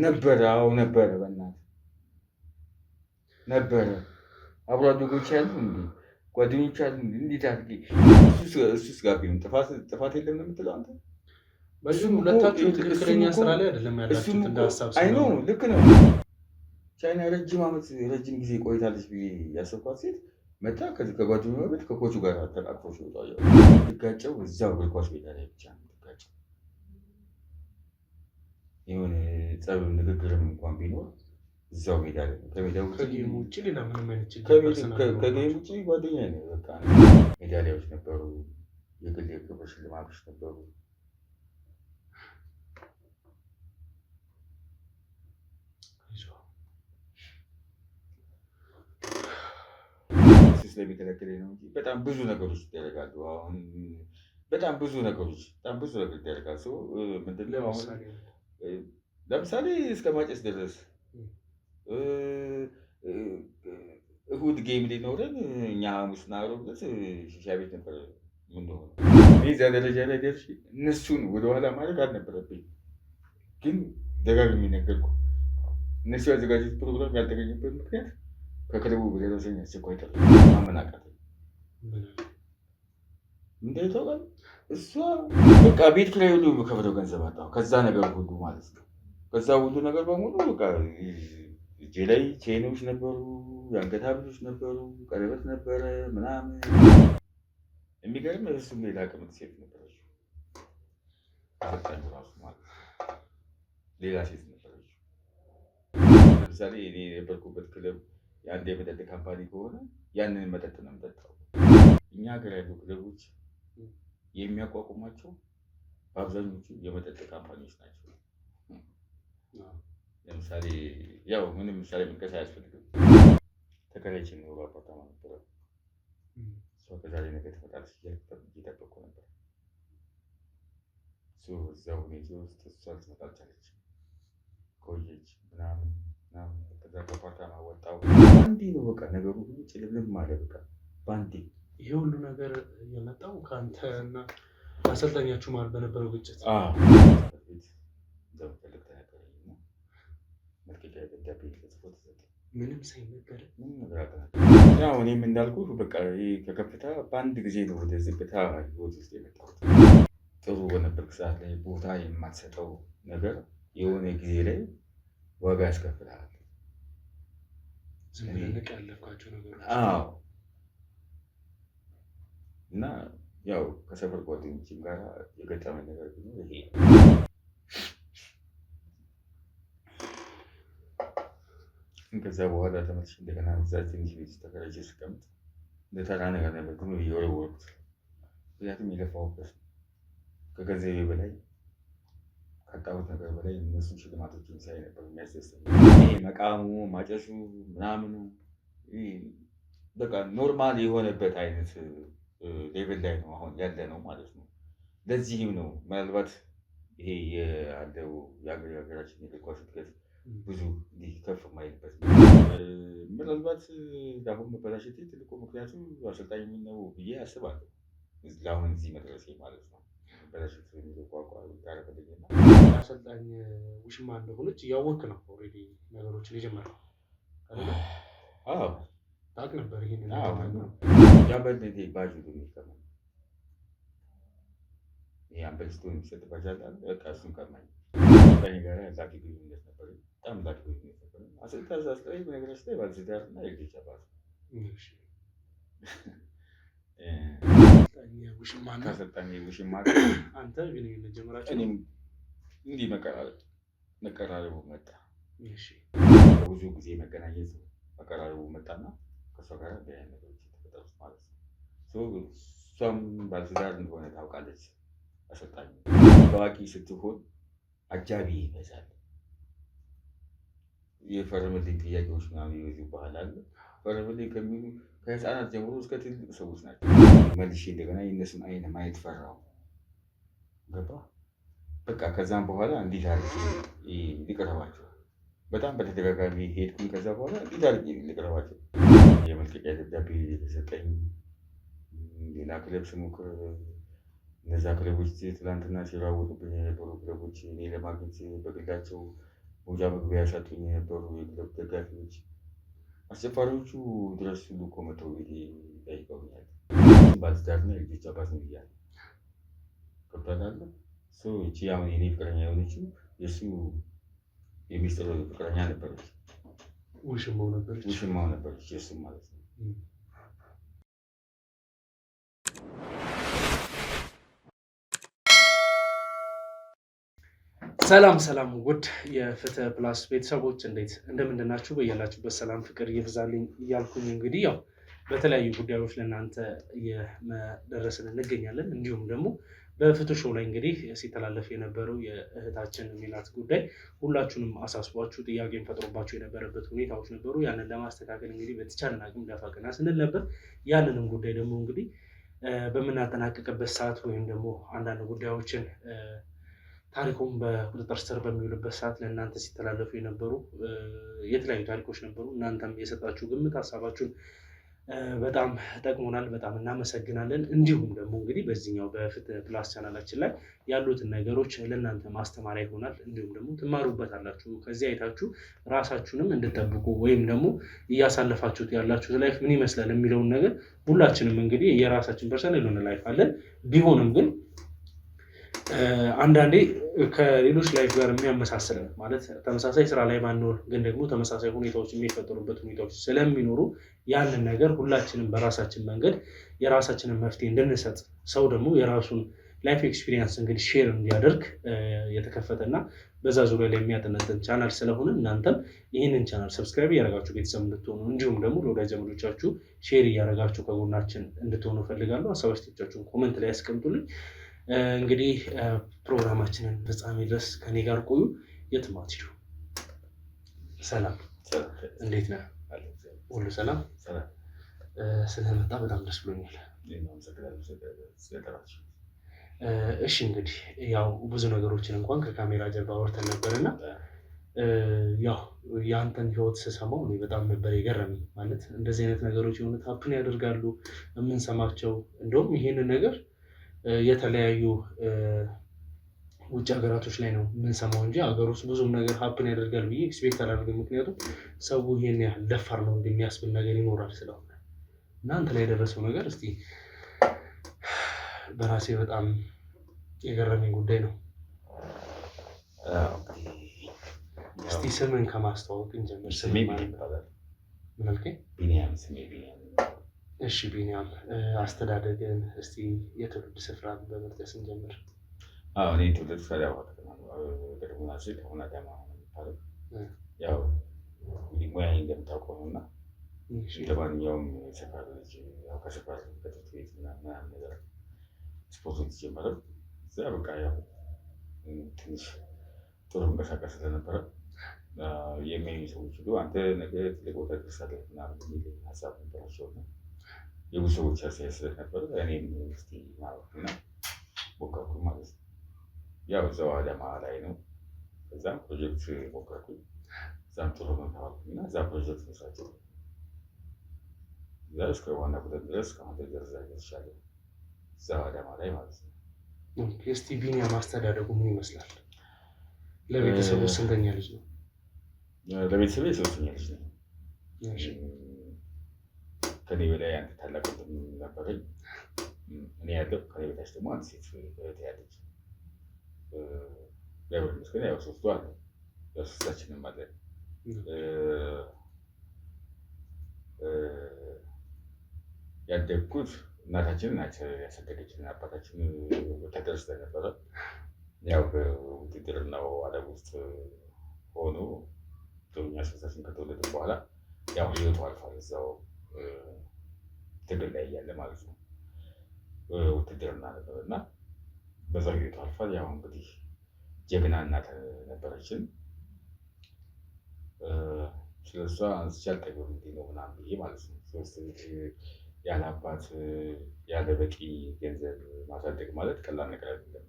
ነበረ። አዎ ነበረ፣ በእናትህ ነበረ። አብሮ አደጎች ያሉ እንዴ ጓደኞች አሉ እንዴ? እንዴት አድርጌ እሱስ ጋር ቢሆን ጥፋት የለም ነው የምትለው አንተ? በዚህም ሁለታችሁ ትክክለኛ ስራ ላይ አይደለም ያላችሁት እንደ ሀሳብ ስለሆነ ልክ ነው። ቻይና ረጅም ጊዜ ቆይታለች ብዬ ያሰብኳት ሴት መጣ ከጓደኛዋ ቤት ከኮቹ ጋር ተቃቅፎ ሲወጣ ትጋጨው እዛው እግር ኳስ ሜዳ ላይ ብቻ ነው ትጋጨው። የሆነ ጸብ ንግግርም እንኳን ቢኖር እዛው ሜዳ ላይ ነው። ከሜዳ ውጭ ሌላ ምንም አይነት ችግር ከጌም ውጭ ጓደኛ ነው። በቃ ሜዳሊያዎች ነበሩ፣ የግል የክብር ሽልማቶች ነበሩ። ስለሚከለክለኝ ነው እንጂ በጣም ብዙ ነገሮች ይደረጋሉ። አሁን በጣም ብዙ ነገር ይደረጋል። ሰው ምንድን ነው አሁን ለምሳሌ እስከ ማጨስ ድረስ እሁድ ጌም ሊኖረን እኛ ሐሙስና ዓርብ ዕለት ሺሻ ቤት ነበር የምንሆነው። እኔ እዛ ደረጃ ላይ ደርሼ እነሱን ወደኋላ ማድረግ አልነበረብኝ፣ ግን ደጋግሜ ነገርኩህ። እነሱ ያዘጋጁት ፕሮግራም ያልተገኘበት ምክንያት ከክለቡ በደረሰኝ አስቸኳይ ጥሪ ማመን አቃተኝ። ምንድን ነው ታውቃለህ? እሷ በቃ ቤት ኪራይ ሁሉ የምከፍለው ገንዘብ አጣሁ። ከዛ ነገር ሁሉ ማለት ነው። ከዛ ሁሉ ነገር በሙሉ በቃ እጄ ላይ ቼኖች ነበሩ፣ የአንገት ሐብሎች ነበሩ፣ ቀለበት ነበረ ምናምን። የሚገርም እሱም ሌላ ቅምጥ ሴት ነበረች። አሰልጣኝ ራሱ ማለት ሌላ ሴት ነበረች። ለምሳሌ እኔ የነበርኩበት ክለብ የአንድ የመጠጥ ካምፓኒ ከሆነ ያንን መጠጥ ነው የምጠጣው። እኛ ሀገር ያሉ ክለቦች የሚያቋቁሟቸው በአብዛኞቹ የመጠጥ ካምፓኒዎች ናቸው። ለምሳሌ ያው ምንም ምሳሌ መጥቀስ አያስፈልግም። ተከራይቼ የሚኖሩ አፓርታማ ነበረ። እሷ ከዛሬ ነገ ትመጣለች እየጠበቅኩ ነበር። እዛ ሁኔታ ውስጥ እሷ ልትመጣ አልቻለችም። ቆየች ምናምን ከዛ ከአፓርታማ ወጣሁ። በአንዴ ነው በቃ ነገሩ ሁሉ ጭልምልም አለ። በቃ በአንዴ ይሄ ሁሉ ነገር የመጣው ከአንተ እና አሰልጣኛችሁ መሀል በነበረው ግጭት እንደምፈልግ ተነገረኝ። መልቀቂያ ደብዳቤ ተጽፎ ተሰጠኝ። ምንም ሳይነገር ያው እኔም እንዳልኩህ በቃ ከከፍታ በአንድ ጊዜ ነው ወደ ዝቅታ ህይወት ውስጥ የመጣሁት። ጥሩ በነበርክ ሰዓት ላይ ቦታ የማትሰጠው ነገር የሆነ ጊዜ ላይ ዋጋ ያስከፍልሃል። ዝምብለንቅ ያለፍካቸው ነገሮች እና ያው ከሰፈር ጓደኞችም ጋር የገጠመኝ ነገር ቢኖር ይሄ ከዛ በኋላ ተመልሼ እንደገና እዛ ትንሽ ቤት ተከራይቼ ስቀምጥ እንደ ተራ ነገር ነበር ግን እየወረወርኩት። ምክንያቱም የለፋሁበት ከገንዘቤ በላይ ካጣሁት ነገር በላይ እነሱ ሽልማቶችን ሳይ ነበር የሚያስደስተኝ። ይሄ መቃሙ ማጨሱ ምናምኑ በቃ ኖርማል የሆነበት አይነት ሌቭል ላይ ነው አሁን ያለ ነው ማለት ነው። ለዚህም ነው ምናልባት ይሄ ያለው የሀገራችን የእግር ኳስ እድገት ብዙ እንዲህ ከፍ የማይልበት ምናልባት ለአሁን መበላሸቴ ትልቁ ምክንያቱ አሰልጣኝ ነው ብዬ አስባለሁ። ለአሁን እዚህ መድረሴ ማለት ነው። መበላሸት የሚለው ቋንቋ ታረፈልኝና አሰልጣኝ ውሽማ እንደሆነች እያወቅህ ነው ኦልሬዲ ነገሮችን የጀመረው አይደል? አዎ ታውቅ ነበር ይሄን የአምበል ባጅ የሚቀመው ይሄ አምበል ስትሆን የሚሰጥ ባጅ አለ። በቃ እሱን ቀማኝ። ከእኔ ጋር ላኪ ግንኙነት ነበር፣ በጣም ላኪ ግንኙነት ነበር። አሰልጣኝ በነገራችን ላይ ባለትዳር እና የልጆች አባት ከአሰልጣኝ ውሽማ አንተ ግንኙነት ጀመራችሁ? እኔም እንዲህ መቀራረቡ መጣ። በብዙ ጊዜ መገናኘት መቀራረቡ መጣና ከእሷ ጋር በያን ነገሮች የተፈጠሩት ማለት ነው። እሷም ባለትዳር እንደሆነ ታውቃለች። አሰልጣኝ ታዋቂ ስትሆን አጃቢ ይበዛል። የፈረመልኝ ጥያቄዎች ምናምን ይበዙብሃል አለ። ፈረመልኝ ከሚሉ ከህፃናት ጀምሮ እስከ ትልቅ ሰዎች ናቸው። መልሼ እንደገና የእነሱን አይን ማየት ፈራሁ። ገባ በቃ ከዛም በኋላ እንዴት አድርጌ ልቅረባቸው? በጣም በተደጋጋሚ ሄድኩኝ። ከዛ በኋላ እንዴት አድርጌ ልቅረባቸው? የመልቀቂያ ደብዳቤ የተሰጠኝ ሌላ ክለብ ስሞክር እነዛ ክለቦች ትላንትና ሲራወጡብኝ የነበሩ ክለቦች እኔ ለማግኘት በግላቸው መውጫ መግቢያ ያሳጡኝ የነበሩ የክለብ ደጋፊዎች አስጨፋሪዎቹ ድረስ ሁሉ እኮ መተው ቤቴ ጠይቀውኛል። ባለትዳርና የልጆች አባት ነው ብያለሁ። ገብቶሃል? እቺ አሁን የኔ ፍቅረኛ የሆነችው የእሱ የሚስጥር ፍቅረኛ ነበረች። ውሽማው ነበረች የእሱም ማለት ነው። ሰላም ሰላም ውድ የፍትህ ፕላስ ቤተሰቦች እንደምንድን ናችሁ? በያላችሁበት ሰላም ፍቅር ይብዛልኝ እያልኩኝ እንግዲህ ያው በተለያዩ ጉዳዮች ለእናንተ እየደረስን እንገኛለን። እንዲሁም ደግሞ በፍትህ ሾው ላይ እንግዲህ ሲተላለፍ የነበረው የእህታችን ሜላት ጉዳይ ሁላችሁንም አሳስቧችሁ ጥያቄን ፈጥሮባችሁ የነበረበት ሁኔታዎች ነበሩ። ያንን ለማስተካከል እንግዲህ በተቻለን አቅም ደፋ ቀና ስንል ነበር። ያንንም ጉዳይ ደግሞ እንግዲህ በምናጠናቀቅበት ሰዓት ወይም ደግሞ አንዳንድ ጉዳዮችን ታሪኩም በቁጥጥር ስር በሚውልበት ሰዓት ለእናንተ ሲተላለፉ የነበሩ የተለያዩ ታሪኮች ነበሩ። እናንተም የሰጣችሁ ግምት ሀሳባችሁን በጣም ጠቅሞናል፣ በጣም እናመሰግናለን። እንዲሁም ደግሞ እንግዲህ በዚህኛው በፍትህ ፕላስ ቻናላችን ላይ ያሉትን ነገሮች ለእናንተ ማስተማሪያ ይሆናል። እንዲሁም ደግሞ ትማሩበታላችሁ። ከዚህ አይታችሁ ራሳችሁንም እንድጠብቁ ወይም ደግሞ እያሳለፋችሁት ያላችሁት ላይፍ ምን ይመስላል የሚለውን ነገር ሁላችንም እንግዲህ የራሳችን ፐርሰናል የሆነ ላይፍ አለን። ቢሆንም ግን አንዳንዴ ከሌሎች ላይፍ ጋር የሚያመሳስለን ማለት ተመሳሳይ ስራ ላይ ባንኖር ግን ደግሞ ተመሳሳይ ሁኔታዎች የሚፈጠሩበት ሁኔታዎች ስለሚኖሩ ያንን ነገር ሁላችንም በራሳችን መንገድ የራሳችንን መፍትሄ እንድንሰጥ ሰው ደግሞ የራሱን ላይፍ ኤክስፒሪየንስ እንግዲህ ሼር እንዲያደርግ የተከፈተና በዛ ዙሪያ ላይ የሚያጠነጥን ቻናል ስለሆነ እናንተም ይህንን ቻናል ሰብስክራይብ እያደረጋችሁ ቤተሰብ እንድትሆኑ እንዲሁም ደግሞ ለወዳጅ ዘመዶቻችሁ ሼር እያደረጋችሁ ከጎናችን እንድትሆኑ እፈልጋለሁ። ሀሳብ አስተያየቶቻችሁን ኮመንት ላይ ያስቀምጡልኝ። እንግዲህ ፕሮግራማችንን ፍጻሜ ድረስ ከኔ ጋር ቆዩ፣ የትም አትሄዱ። ሰላም፣ እንዴት ነህ? ሁሉ ሰላም? ስለመጣ በጣም ደስ ብሎኛል። እሺ እንግዲህ ያው ብዙ ነገሮችን እንኳን ከካሜራ ጀርባ አውርተን ነበርና ያው የአንተን ህይወት ስሰማው እኔ በጣም ነበር የገረመኝ። ማለት እንደዚህ አይነት ነገሮች የሆኑት ሀፕን ያደርጋሉ የምንሰማቸው። እንደውም ይሄንን ነገር የተለያዩ ውጭ ሀገራቶች ላይ ነው የምንሰማው እንጂ ሀገር ውስጥ ብዙም ነገር ሀፕን ያደርጋል ብዬ ኤክስፔክት አላደርግም። ምክንያቱም ሰው ይሄን ያህል ደፋር ነው እንደሚያስብል ነገር ይኖራል ስለሆነ እናንተ ላይ የደረሰው ነገር እስቲ በራሴ በጣም የገረመኝ ጉዳይ ነው። እስቲ ስምን ከማስተዋወቅ እንጀምር። ስሜ ይባላል። ምን አልከኝ? ቢኒያም። ስሜ ቢኒያም። እሺ ቢኒያም፣ አስተዳደግን እስቲ የትውልድ ስፍራን በመጥቀስ እንጀምር። እኔ ትውልድ ፈሪያው ከተማ ገደቡና ሲል ከሆነ አዳማ ነው የሚባለው። ያው እንግዲህ ሙያዬ እንደምታውቀው ነው እና እንደ ማንኛውም ሰፈር ልጅ ያው ከሰፈር ከትምህርት ቤት ምናምን ነገር ስፖርት ጀመረ። እዛ በቃ ያው ትንሽ ጥሩ እንቀሳቀስ ስለነበረ የሚያዩ ሰዎች ሁሉ አንተ ነገ ትልቅ ቦታ ደርሳለህ ምናምን የሚል ሀሳብ ነበራቸው እና የብዙ ሰዎች አስተያየት ስለነበረ እኔም እስኪ ማወቅና ሞከርኩ ማለት ነው። ያው እዛው አዳማ ላይ ነው። ከዛም ፕሮጀክት ሞከርኩኝ። እዛም ጥሩ ነው ተባልኩኝ እና እዛ ፕሮጀክት መስራቸው እዛ እስከ ዋና ቡድን ድረስ ከአንተ ደረጃ ደርሻለሁ። እዛው አዳማ ላይ ማለት ነው። እስቲ ቢኒያም አስተዳደጉ ምን ይመስላል? ለቤተሰቡ ስንተኛ ልጅ ነው? ለቤተሰብ ሶስተኛ ልጅ ነው። ከኔ በላይ አንድ ታላቅ ወንድም ነበረኝ። እኔ ያለው ከኔ በታች ደግሞ አንድ ሴት እህት ያለች። እግዚአብሔር ይመስገን ያው ሶስቱ አለ። ሶስታችንም አለን። ያደግኩት እናታችንን ናቸው ያሳደገችን። አባታችን ወታደር ስለነበረ ያው በውትድርናው ዓለም ውስጥ ሆኖ እኛ ሶስታችን ከተወለድን በኋላ ያው ህይወቱ አልፏል። እዛው ትግል ላይ እያለ ማለት ነው። ውትድርና ነበር እና በዛው ህይወቱ አልፏል። ያው እንግዲህ ጀግና እናት ነበረችን። ስለሷ አንስቼ አልጠግብም እንዲህ ነው ምናምን ብዬ ማለት ነው። ሶስት ያለ አባት ያለ በቂ ገንዘብ ማሳደግ ማለት ቀላል ነገር አይደለም።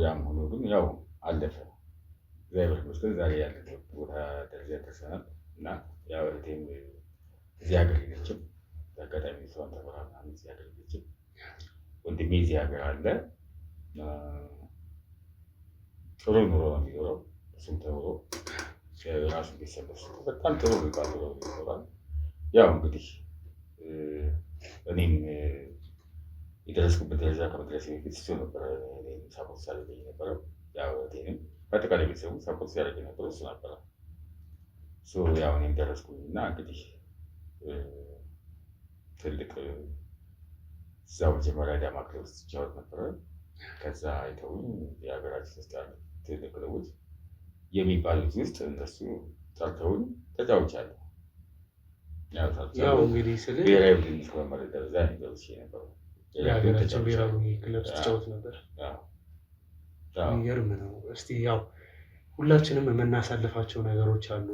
ያም ሆኖ ግን ያው አለፈ። እግዚአብሔር ይመስገን ዛሬ ያለበት ቦታ ደረጃ ደርሰናል እና ያው እህቴም እዚህ ሀገር የለችም። በአጋጣሚ እሷን ተምራ ምናምን እዚህ ሀገር የለችም። ወንድሜ እዚህ ሀገር አለ። ጥሩ ኑሮ ነው የሚኖረው። እሱም ተምሮ ራሱ ቤተሰብ በጣም ጥሩ የሚባል ይኖራል። ያው እንግዲህ እኔም የደረስኩበት ደረጃ ከመድረሴ በፊት እሱ ነበረ ሳፖርት ሲያደርገኝ ነበረው። ያው እህቴንም በአጠቃላይ ቤተሰቡ ሳፖርት ሲያደርገኝ ነበረው እሱ ነበረ። ያው እኔም ደረስኩኝ እና እንግዲህ ትልቅ እዛው መጀመሪያ አዳማ ክለብ ውስጥ ሲጫወት ነበረ። ከዛ አይተውኝ የሀገራችን ውስጥ ያሉ ትልቅ ክለቦች የሚባሉት ውስጥ እነሱ ጠርተውኝ ተጫውቻለሁ። ያው እንግዲህ ስለ ብሔራዊ ቡድን እስከ መመረጥ ደረጃ ደርሼ ነበረ። የሀገራችን ብሔራዊ ክለብ ስትጫወት ነበር። የሚገርም ነው። እስቲ ያው ሁላችንም የምናሳልፋቸው ነገሮች አሉ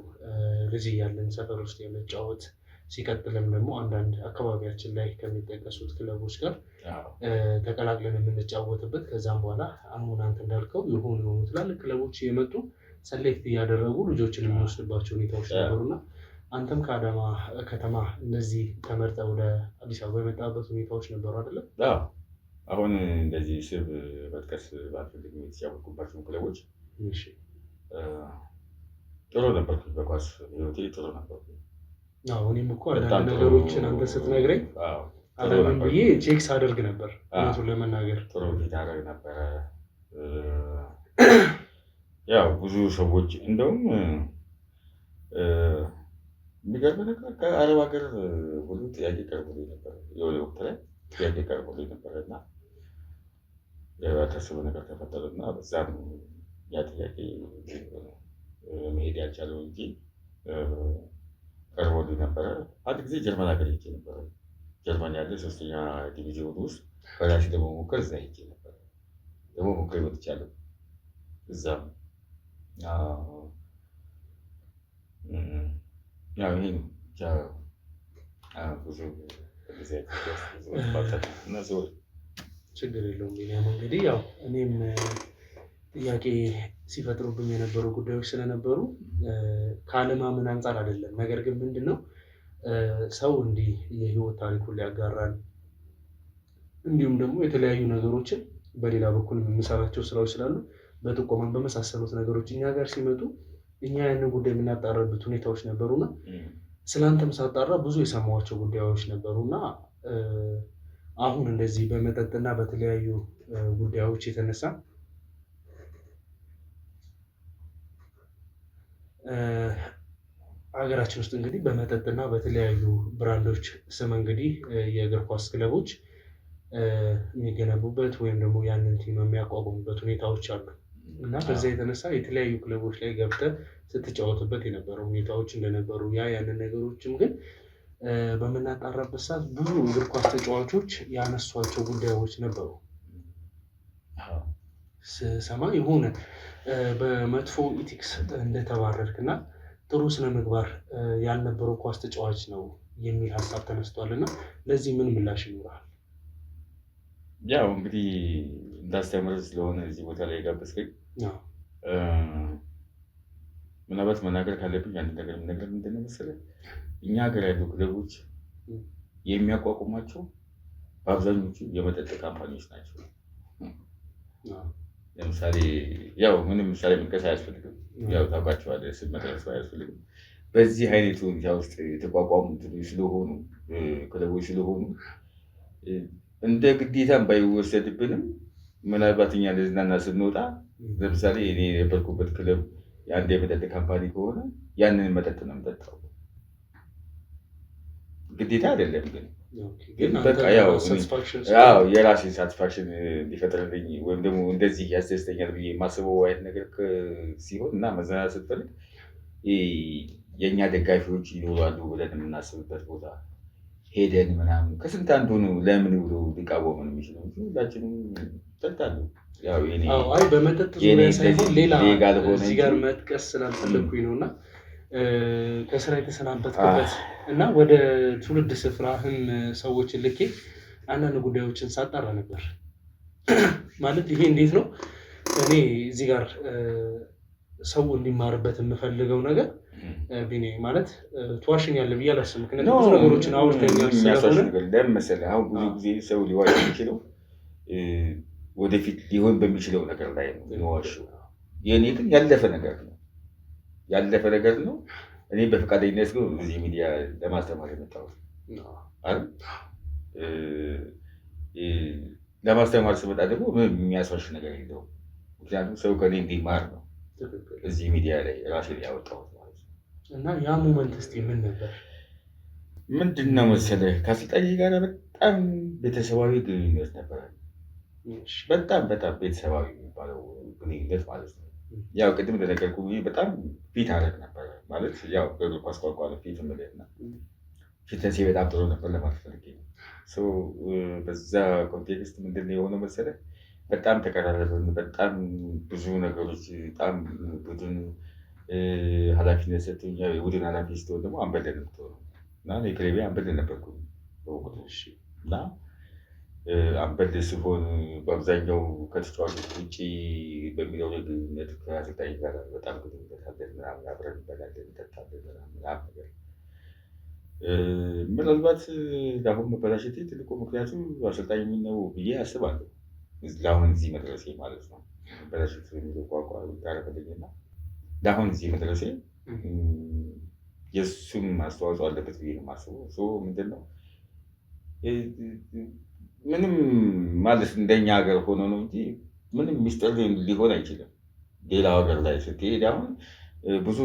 ልጅ እያለን ሰፈር ውስጥ የመጫወት ሲቀጥልም ደግሞ አንዳንድ አካባቢያችን ላይ ከሚጠቀሱት ክለቦች ጋር ተቀላቅለን የምንጫወትበት ከዛም በኋላ አሁን አንተ እንዳልከው የሆኑ ትላልቅ ክለቦች የመጡ ሰሌክት እያደረጉ ልጆችን የሚወስድባቸው ሁኔታዎች ነበሩና አንተም ከአዳማ ከተማ እንደዚህ ተመርጠ ወደ አዲስ አበባ የመጣበት ሁኔታዎች ነበሩ አይደለም? አሁን እንደዚህ ስብ መጥቀስ ባልፈልግም የተጫወትኩባቸው ክለቦች ጥሩ ነበርኩ። በኳስ ህይወቴ ጥሩ ነበርኩ። እኔም እኮ አንዳንድ ነገሮችን አንተ ስትነግረኝ አለምን ብዬ ቼክ ሳደርግ ነበር። እውነቱን ለመናገር ጥሩ ፊት አደርግ ነበረ። ያው ብዙ ሰዎች እንደውም የሚገርም ነገር ከአረብ ሀገር ሁሉ ጥያቄ ቀርቦልኝ ነበር። የሆነ ወቅት ላይ ጥያቄ ቀርቦልኝ ነበረ እና ያልታሰበ ነገር ተፈጠረ እና በዛም ያ ጥያቄ መሄድ ያልቻለው እንጂ ቀርቦልኝ ነበረ። አንድ ጊዜ ጀርመን ሀገር ሄጄ ነበረ። ጀርመን ያለ 3ኛ ዲቪዥን ውስጥ በራሴ ደግሞ ሞከር እዛ ሄጄ ነበረ። ደግሞ ሞከር ወጥቻለሁ እዛም ያው ይሄ ብዙ ጊዜ ችግር የለውም። ቢኒያም እንግዲህ ያው እኔም ጥያቄ ሲፈጥሩብኝ የነበሩ ጉዳዮች ስለነበሩ ከአለማመን አንጻር አይደለም። ነገር ግን ምንድነው ሰው እንዲህ የህይወት ታሪኩን ሊያጋራን እንዲሁም ደግሞ የተለያዩ ነገሮችን በሌላ በኩል የምንሰራቸው ስራዎች ስላሉ በጥቆማን በመሳሰሉት ነገሮች እኛ ጋር ሲመጡ እኛ ያንን ጉዳይ የምናጣራበት ሁኔታዎች ነበሩና ስላንተም ሳጣራ ብዙ የሰማኋቸው ጉዳዮች ነበሩና አሁን እንደዚህ በመጠጥና በተለያዩ ጉዳዮች የተነሳ ሀገራችን ውስጥ እንግዲህ በመጠጥና በተለያዩ ብራንዶች ስም እንግዲህ የእግር ኳስ ክለቦች የሚገነቡበት ወይም ደግሞ ያንን ቲም የሚያቋቁሙበት ሁኔታዎች አሉ እና በዛ የተነሳ የተለያዩ ክለቦች ላይ ገብተህ ስትጫወትበት የነበሩ ሁኔታዎች እንደነበሩ ያንን ነገሮችም ግን በምናጣራበት ሰዓት ብዙ እግር ኳስ ተጫዋቾች ያነሷቸው ጉዳዮች ነበሩ። ስሰማ የሆነ በመጥፎ ኢቲክስ እንደተባረርክ እና ጥሩ ስነ ምግባር ያልነበረው ኳስ ተጫዋች ነው የሚል ሀሳብ ተነስቷል እና ለዚህ ምን ምላሽ ይኖራል? ያው እንግዲህ እንዳስተምር ስለሆነ እዚህ ቦታ ላይ የጋበዝከኝ ምናልባት መናገር ካለብኝ አንድ ነገር ምንድን ነው መሰለህ፣ እኛ ሀገር ያሉ ክለቦች የሚያቋቁሟቸው በአብዛኞቹ የመጠጥ ካምፓኒዎች ናቸው። ለምሳሌ ያው ምንም ምሳሌ መጥቀስ አያስፈልግም፣ ያው ታውቃቸዋለህ፣ ስም መጥቀስ አያስፈልግም። በዚህ አይነቱ ሁኔታ ውስጥ የተቋቋሙ ስለሆኑ ክለቦች ስለሆኑ እንደ ግዴታም ባይወሰድብንም ምናልባት እኛ ለዝናና ስንወጣ ለምሳሌ እኔ የነበርኩበት ክለብ የአንድ የመጠጥ ካምፓኒ ከሆነ ያንን መጠጥ ነው የምጠጣው። ግዴታ አይደለም ግን በቃ ያው የራሴ ሳቲስፋክሽን እንዲፈጥርልኝ ወይም ደግሞ እንደዚህ ያስደስተኛል ብዬ የማስበው አይነት ነገር ሲሆን እና መዝናናት ስትፈልግ የእኛ ደጋፊዎች ይኖራሉ ብለን የምናስብበት ቦታ ሄደን ምናምን ከስንት አንዱ ነው ለምን ብሎ ሊቃወመን የሚችለው እንጂ ሁላችንም እንጠጣለን። አይ በመጠጥ ዙሪያ ሳይሆን ሌላ እዚህ ጋር መጥቀስ ስላልፈለግኩኝ ነው እና ከስራ የተሰናበትክበት እና ወደ ትውልድ ስፍራህም ሰዎችን ልኬ አንዳንድ ጉዳዮችን ሳጣራ ነበር። ማለት ይሄ እንዴት ነው እኔ እዚህ ጋር ሰው እንዲማርበት የምፈልገው ነገር ቢኔ ማለት ትዋሽኛለህ ብዬ አላስብም። ምክንያቱም ብዙ ነገሮችን አውርተኛል ስለሆነ ለምን መሰለህ አሁን ብዙ ጊዜ ሰው ሊዋሽ የሚችለው ወደፊት ሊሆን በሚችለው ነገር ላይ ነው የሚዋሸው። የእኔ ግን ያለፈ ነገር ነው። ያለፈ ነገር ነው። እኔ በፈቃደኝነት ነው እዚህ ሚዲያ ለማስተማር የመጣሁት አይደል? ለማስተማር ስመጣ ደግሞ ምንም የሚያስዋሽ ነገር የለውም። ምክንያቱም ሰው ከኔ እንዲማር ነው እዚህ ሚዲያ ላይ ራሴን ያወጣሁት ማለት ነው። እና ያ ሞመንት እስኪ ምን ነበር? ምንድን ነው መሰለህ ከአሰልጣኝ ጋር በጣም ቤተሰባዊ ግንኙነት ነበረ። በጣም በጣም ቤተሰባዊ የሚባለው ግንኙነት ማለት ነው። ያው ቅድም እንደነገርኩህ በጣም ፊት አደረግ ነበረ ማለት ያው በእግር ኳስ ቋንቋ ነው ፊት የምልህና ፊትነሴ በጣም ጥሩ ነበር ለማለት ፈልጌ ነው። በዛ ኮንቴክስት ምንድን ነው የሆነው መሰለህ በጣም ተቀራረብን። በጣም ብዙ ነገሮች በጣም ቡድን ኃላፊነት ሰጥቶኝ የቡድን ኃላፊ ስትሆን ደግሞ አንበል ነው የምትሆነው እና የክለቤ አንበል ነበርኩኝ በወቅቱ እና አንበል ስሆን በአብዛኛው ከተጫዋቾች ውጭ በሚለው ግንኙነት ከአሰልጣኝ ጋር በጣም ግንኙነት አለን ምናምን አብረን እንበላለን እንጠጣለን ምናምን ነገር ምናልባት ለአሁን መበላሸቴ ትልቁ ምክንያቱ አሰልጣኝ ነው ብዬ አስባለሁ። ለአሁን እዚህ መድረሴ ማለት ነው። መበላሸት የሚለው ቋንቋ ታረፈልኝና ለአሁን እዚህ መድረሴ የእሱም አስተዋጽኦ አለበት ብዬ ነው የማስበው። ምንድን ነው ምንም ማለት እንደኛ ሀገር ሆኖ ነው እንጂ ምንም ሚስጥር ሊሆን አይችልም። ሌላው ሀገር ላይ ስትሄድ አሁን ብዙ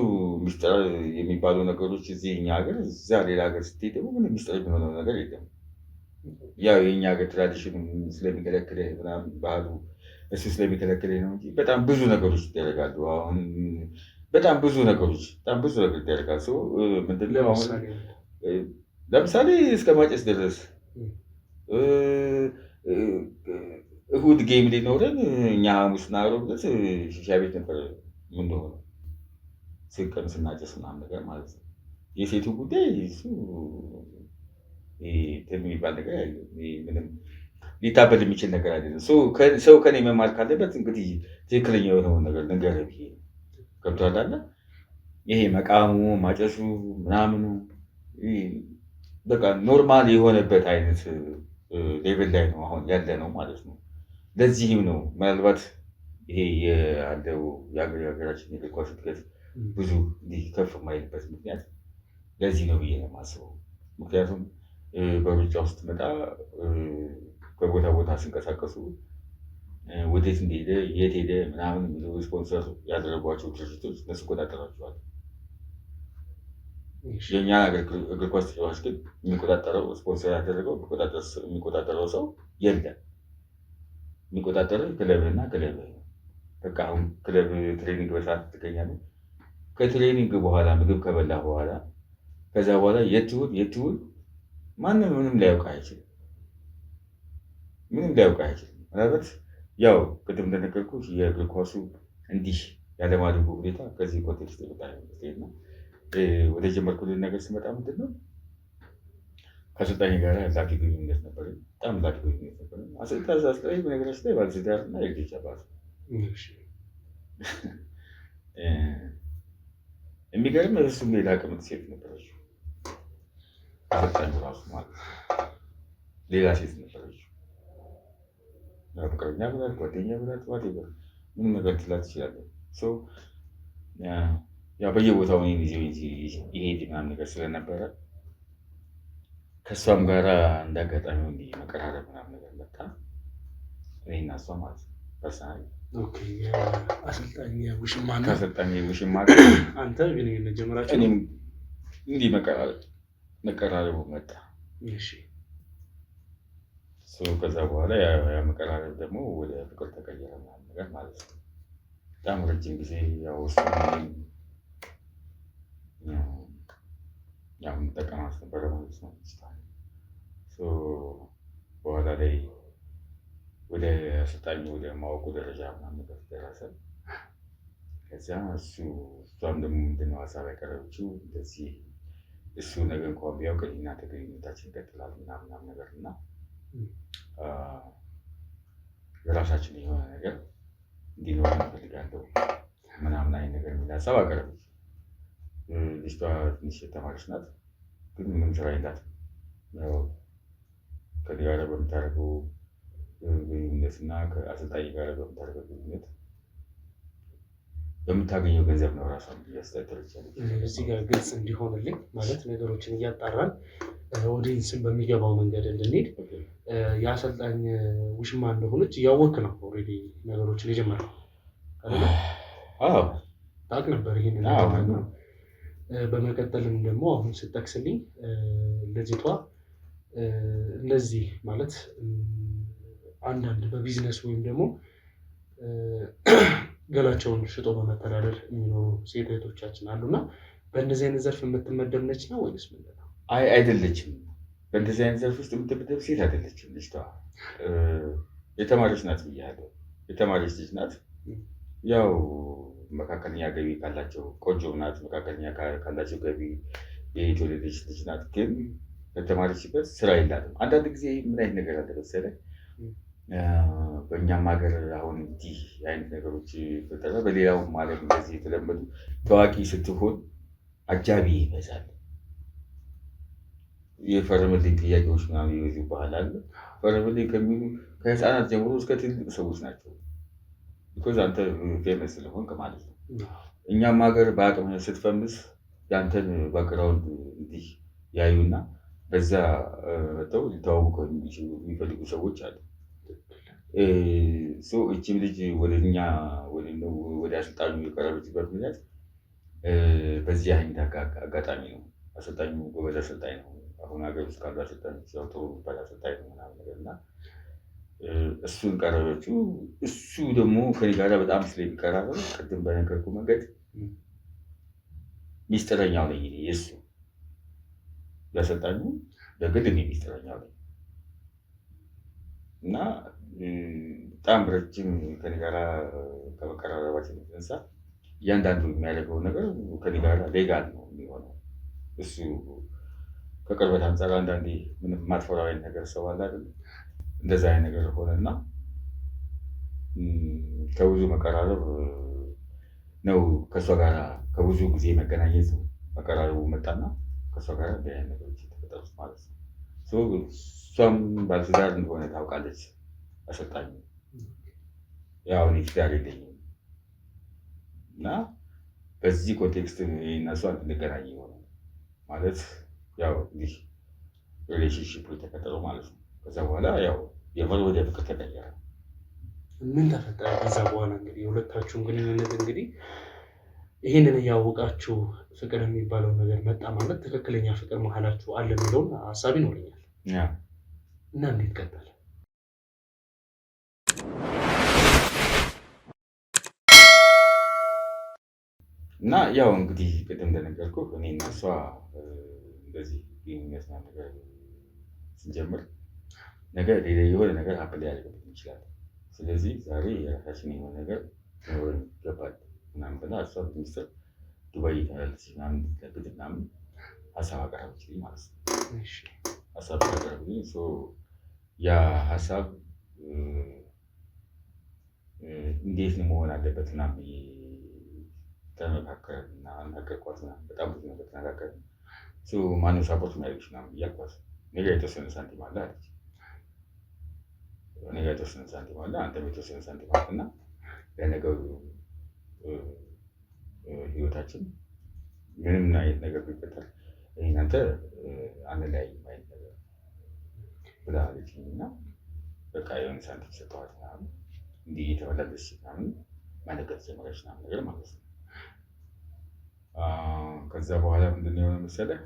ሚስጥር የሚባሉ ነገሮች እዚህ እኛ ሀገር፣ እዛ ሌላ ሀገር ስትሄድ ደግሞ ምንም ሚስጥር የሚሆነው ነገር የለም። ያው የእኛ ሀገር ትራዲሽን ስለሚከለክልህ ምናምን ባህሉ እሱ ስለሚከለክልህ ነው እንጂ በጣም ብዙ ነገሮች ይደረጋሉ። አሁን በጣም ብዙ ነገር ይደረጋል። ምንድን ነው አሁን ለምሳሌ እስከ ማጨስ ድረስ እሁድ ጌም ሊኖረን እኛ ሐሙስና ዓርብ ዕለት ሺሻ ቤት ነበር የምንሆነው ስቀን ስናጨስ ምናምን ነገር ማለት ነው። የሴቱ ጉዳይ እሱ የሚባል ነገር ምንም ሊታበል የሚችል ነገር አይደለም። ሰው ከኔ መማር ካለበት እንግዲህ ትክክለኛ የሆነውን ነገር ልንገርህ ብዬ ገብቶሃል አይደለ? ይሄ መቃሙ ማጨሱ ምናምኑ በቃ ኖርማል የሆነበት አይነት ሌቭል ላይ ነው አሁን ያለ ነው ማለት ነው። ለዚህም ነው ምናልባት ይሄ ያለው የሀገራችን የእግር ኳስ እድገት ብዙ እንዲህ ከፍ የማይልበት ምክንያት ለዚህ ነው ብዬ ነው የማስበው። ምክንያቱም በሩጫ ውስጥ መጣ ከቦታ ቦታ ሲንቀሳቀሱ ወዴት እንደሄደ የት ሄደ ምናምን የሚለው ስፖንሰር ያደረጓቸው ድርጅቶች እነሱ ይቆጣጠራቸዋል። የእኛ እግር ኳስ ተጫዋች ግን የሚቆጣጠረው ስፖንሰር ያደረገው የሚቆጣጠረው ሰው የለም። የሚቆጣጠረው ክለብና ክለብ ነው። በቃ አሁን ክለብ ትሬኒንግ በሰዓት ትገኛለህ። ከትሬኒንግ በኋላ ምግብ ከበላ በኋላ ከዛ በኋላ የት ትውል ማንም ምንም ሊያውቅ አይችልም። ምናልባት ያው ቅድም እንደነገርኩህ የእግር ኳሱ እንዲህ ያለማደጉ ሁኔታ ከዚህ ኮንቴክስት የወጣ ይመስለኝና ወደ ጀመርኩልን ነገር ስመጣ ምንድን ነው ከአሰልጣኝ ጋር ላኪ ግንኙነት ነበር። በጣም ላኪ ግንኙነት ነበር። አሰልጣኝ በነገራችን ላይ ባለትዳር እና የልጆች አባት የሚገርም እሱም ሌላ ቅምጥ ሴት ነበረች። አሰልጣኙ ራሱ ማለት ሌላ ሴት ነበረች። ፍቅረኛ ብላት ጓደኛ ብላት ምንም ነገር ትላት ትችላለህ። ያው በየቦታው ይሄድ ምናምን ነገር ስለነበረ ከእሷም ጋራ እንዳጋጣሚ መቀራረብ ምናምን ነገር መጣ። እኔና እሷ ማለት ነው ፐርሰናሊ አሰልጣኝ ውሽማ ከአሰልጣኝ ውሽማ አንተ ግንኙነት ጀመራችሁ? እኔም እንዲህ መቀራረቡ መጣ። ከዛ በኋላ ያ መቀራረብ ደግሞ ወደ ፍቅር ተቀየረ ምናምን ነገር ማለት ነው። በጣም ረጅም ጊዜ ያው እሱ ያው እንጠቀማት ነበረ ማለት ነው። በኋላ ላይ ወደ አሰልጣኙ ወደ ማወቁ ደረጃ ምናምን ነገር ደረሰ። ከዚያ እሷም ደግሞ ምንድነው ሀሳብ ያቀረበችው እንደዚህ እሱ ነገር እንኳን ቢያውቅ እኔና ግንኙነታችን ይቀጥላል ምናምን ነገር እና የራሳችን የሆነ ነገር እንዲኖር እንፈልጋለሁ ምናምን አይነት ነገር የሚል ሀሳብ አቀረበች። ልጅቷ ትንሽ የተማረች ናት፣ ግን ምንም ስራ የላትም። ከእኔ ጋር በምታደርገው ግንኙነት እና ከአሰልጣኝ ጋር በምታደርገው ግንኙነት በምታገኘው ገንዘብ ነው ራሷን እያስተዳደረች ያለችው። እዚህ ጋር ግልጽ እንዲሆንልኝ ማለት ነገሮችን እያጣራን ኦዲየንስን በሚገባው መንገድ እንድንሄድ የአሰልጣኝ ውሽማ እንደሆነች እያወቅህ ነው ኦልሬዲ ነገሮችን የጀመረው አይደለ? አዎ ታውቅ ነበር ይሄንን ነው። በመቀጠልም ደግሞ አሁን ስጠቅስልኝ ልጅቷ እነዚህ ማለት አንዳንድ በቢዝነስ ወይም ደግሞ ገላቸውን ሽጦ በመተዳደር የሚኖሩ ሴት እህቶቻችን አሉና በእንደዚህ አይነት ዘርፍ የምትመደብ ነች ነው ወይስ ምንድን ነው? አይ አይደለችም። በእንደዚህ አይነት ዘርፍ ውስጥ የምትመደብ ሴት አይደለችም። ልጅቷ የተማረች ናት ብያለሁ። የተማረች ልጅ ናት። ያው መካከለኛ ገቢ ካላቸው ቆንጆ ናት። መካከለኛ ካላቸው ገቢ የተወለደች ልጅ ናት። ግን በተማረችበት ስራ የላትም። አንዳንድ ጊዜ ምን አይነት ነገር አለ መሰለህ፣ በእኛም ሀገር አሁን እንዲህ አይነት ነገሮች ፈጠረ። በሌላውም ዓለም እንደዚህ የተለመዱ ታዋቂ ስትሆን አጃቢ ይበዛል። የፈረመልኝ ጥያቄዎች ምናምን የበዙ ባህል አለ። ፈረመልኝ ከሚሉ ከህፃናት ጀምሮ እስከ ትልቅ ሰዎች ናቸው። ቢኮዝ አንተ ፌመስ ስለሆንክ ማለት ነው። እኛም ሀገር በአቅም ስትፈምስ የአንተን ባክግራውንድ እንዲህ ያዩና በዛ መጥተው ሊተዋወቁ የሚፈልጉ ሰዎች አሉ። እቺም ልጅ ወደ አሰልጣኙ የቀረበችበት ምክንያት በዚህ አይነት አጋጣሚ ነው። አሰልጣኙ ጎበዝ አሰልጣኝ ነው። አሁን ሀገር ውስጥ ካሉ አሰልጣኞች ያው ጥሩ የሚባል አሰልጣኝ ነው ምናምን ነገር እና እሱን ቀረበችው። እሱ ደግሞ ከኔ ጋር በጣም ስለሚቀራረብ ቅድም በነገርኩህ መንገድ ሚስጥረኛው ነኝ እኔ የእሱ ያሰልጣኙ በግድ እኔ ሚስጥረኛው ነኝ እና በጣም ረጅም ከኔ ጋር ከመቀራረባችን የተነሳ እያንዳንዱ የሚያደርገው ነገር ከኔ ጋር ሌጋል ነው የሚሆነው። እሱ ከቅርበት አንጻር አንዳንዴ ምንም የማትፈራው አይነት ነገር ሰው አለ አይደል? እንደዛ አይነት ነገር ሆነና ከብዙ መቀራረብ ነው ከእሷ ጋር ከብዙ ጊዜ መገናኘት መቀራረቡ መጣና ከእሷ ጋር እንዲህ አይነት ነገሮች የተፈጠሩት ማለት ነው። እሷም ባለትዳር እንደሆነ ታውቃለች አሰልጣኝ። ያው እኔ ትዳር የለኝም እና በዚህ ኮንቴክስት እና እሷ እንድንገናኝ ሆነ ማለት ያው እንዲህ ሪሌሽንሽፕ የተፈጠረው ማለት ነው። ከዛ በኋላ ያው የምር ወደ ፍቅር ተቀየረ። ምን ተፈጠረ ከዛ በኋላ? እንግዲህ የሁለታችሁን ግንኙነት እንግዲህ ይህንን እያወቃችሁ ፍቅር የሚባለው ነገር መጣ ማለት ትክክለኛ ፍቅር መሀላችሁ አለ የሚለውን ሀሳብ ይኖረኛል እና እንዴት ቀጠለ? እና ያው እንግዲህ ቅድም እንደነገርኩህ እኔ እና እሷ እንደዚህ የሚመስላ ነገር ስንጀምር ነገ ሌላ የሆነ ነገር ሀፕን ሊያደርግብን ይችላል። ስለዚህ ዛሬ የራሳችን የሆነ ነገር ሊኖረን ይገባል ምናምን ብላ እሷ በሚስጥር ዱባይ ተመላለች ምናምን ለግድ ምናምን ሀሳብ አቀረበችልኝ ማለት ነው። ሀሳብ አቀረበችልኝ። ያ ሀሳብ እንዴት ነው መሆን አለበት ምናምን ተመካከርን እና ነገርኳት ምናምን በጣም ብዙ ነገር ተነጋገርን። ማነው ሳፖርት የሚያደርግሽ ምናምን እያልኳት እኔ ጋ የተወሰነ ሳንቲም አለ አለች። እኔ ጋ የተወሰነ ሳንቲም አለ፣ አንተም የተወሰነ ሳንቲም አለ እና ለነገሩ ህይወታችን ምንም አይነት ነገር ቢፈጠር እናንተ አንለያይም አይነት ነገር ብላ አለችኝ እና በቃ የሆነ ሳንቲም ሰጠኋት ምናምን እንዲህ እየተመላለስሽ ምናምን ማነገር ጀመረች ምናምን ነገር ማለት ነው። ከዛ በኋላ ምንድን ነው የሆነ መሰለህ፣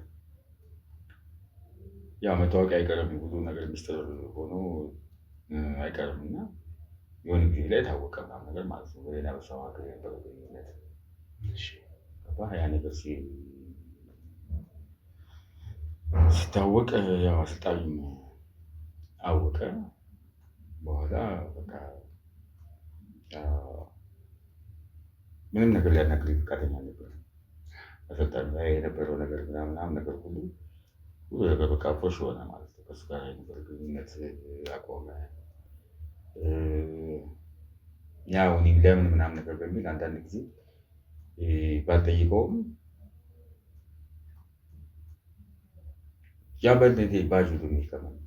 ያው መታወቂያ አይቀርም ብዙ ነገር ሚስጥር ሆኖ አይቀርም እና የሆነ ጊዜ ላይ ታወቀ ምናምን ነገር ማለት ነው። በሌላ በሷ መካከል የነበረው ግንኙነት ያ ነገር ሲታወቅ ያው አሰልጣኙም አወቀ። በኋላ በቃ ምንም ነገር ሊያናግረኝ ፈቃደኛ ነበር። አሰልጣኙ ላይ የነበረው ነገር ምናምን ነገር ሁሉ ነገር በቃ ፎሽ ሆነ ማለት ነው። ከእሱ ጋር የነበረ ግንኙነት አቆመ። ያው እኔም ለምን ምናምን ነገር በሚል አንዳንድ ጊዜ ባልጠይቀውም የአንበልነቴ ባጅ ሁሉ የሚቀማኝ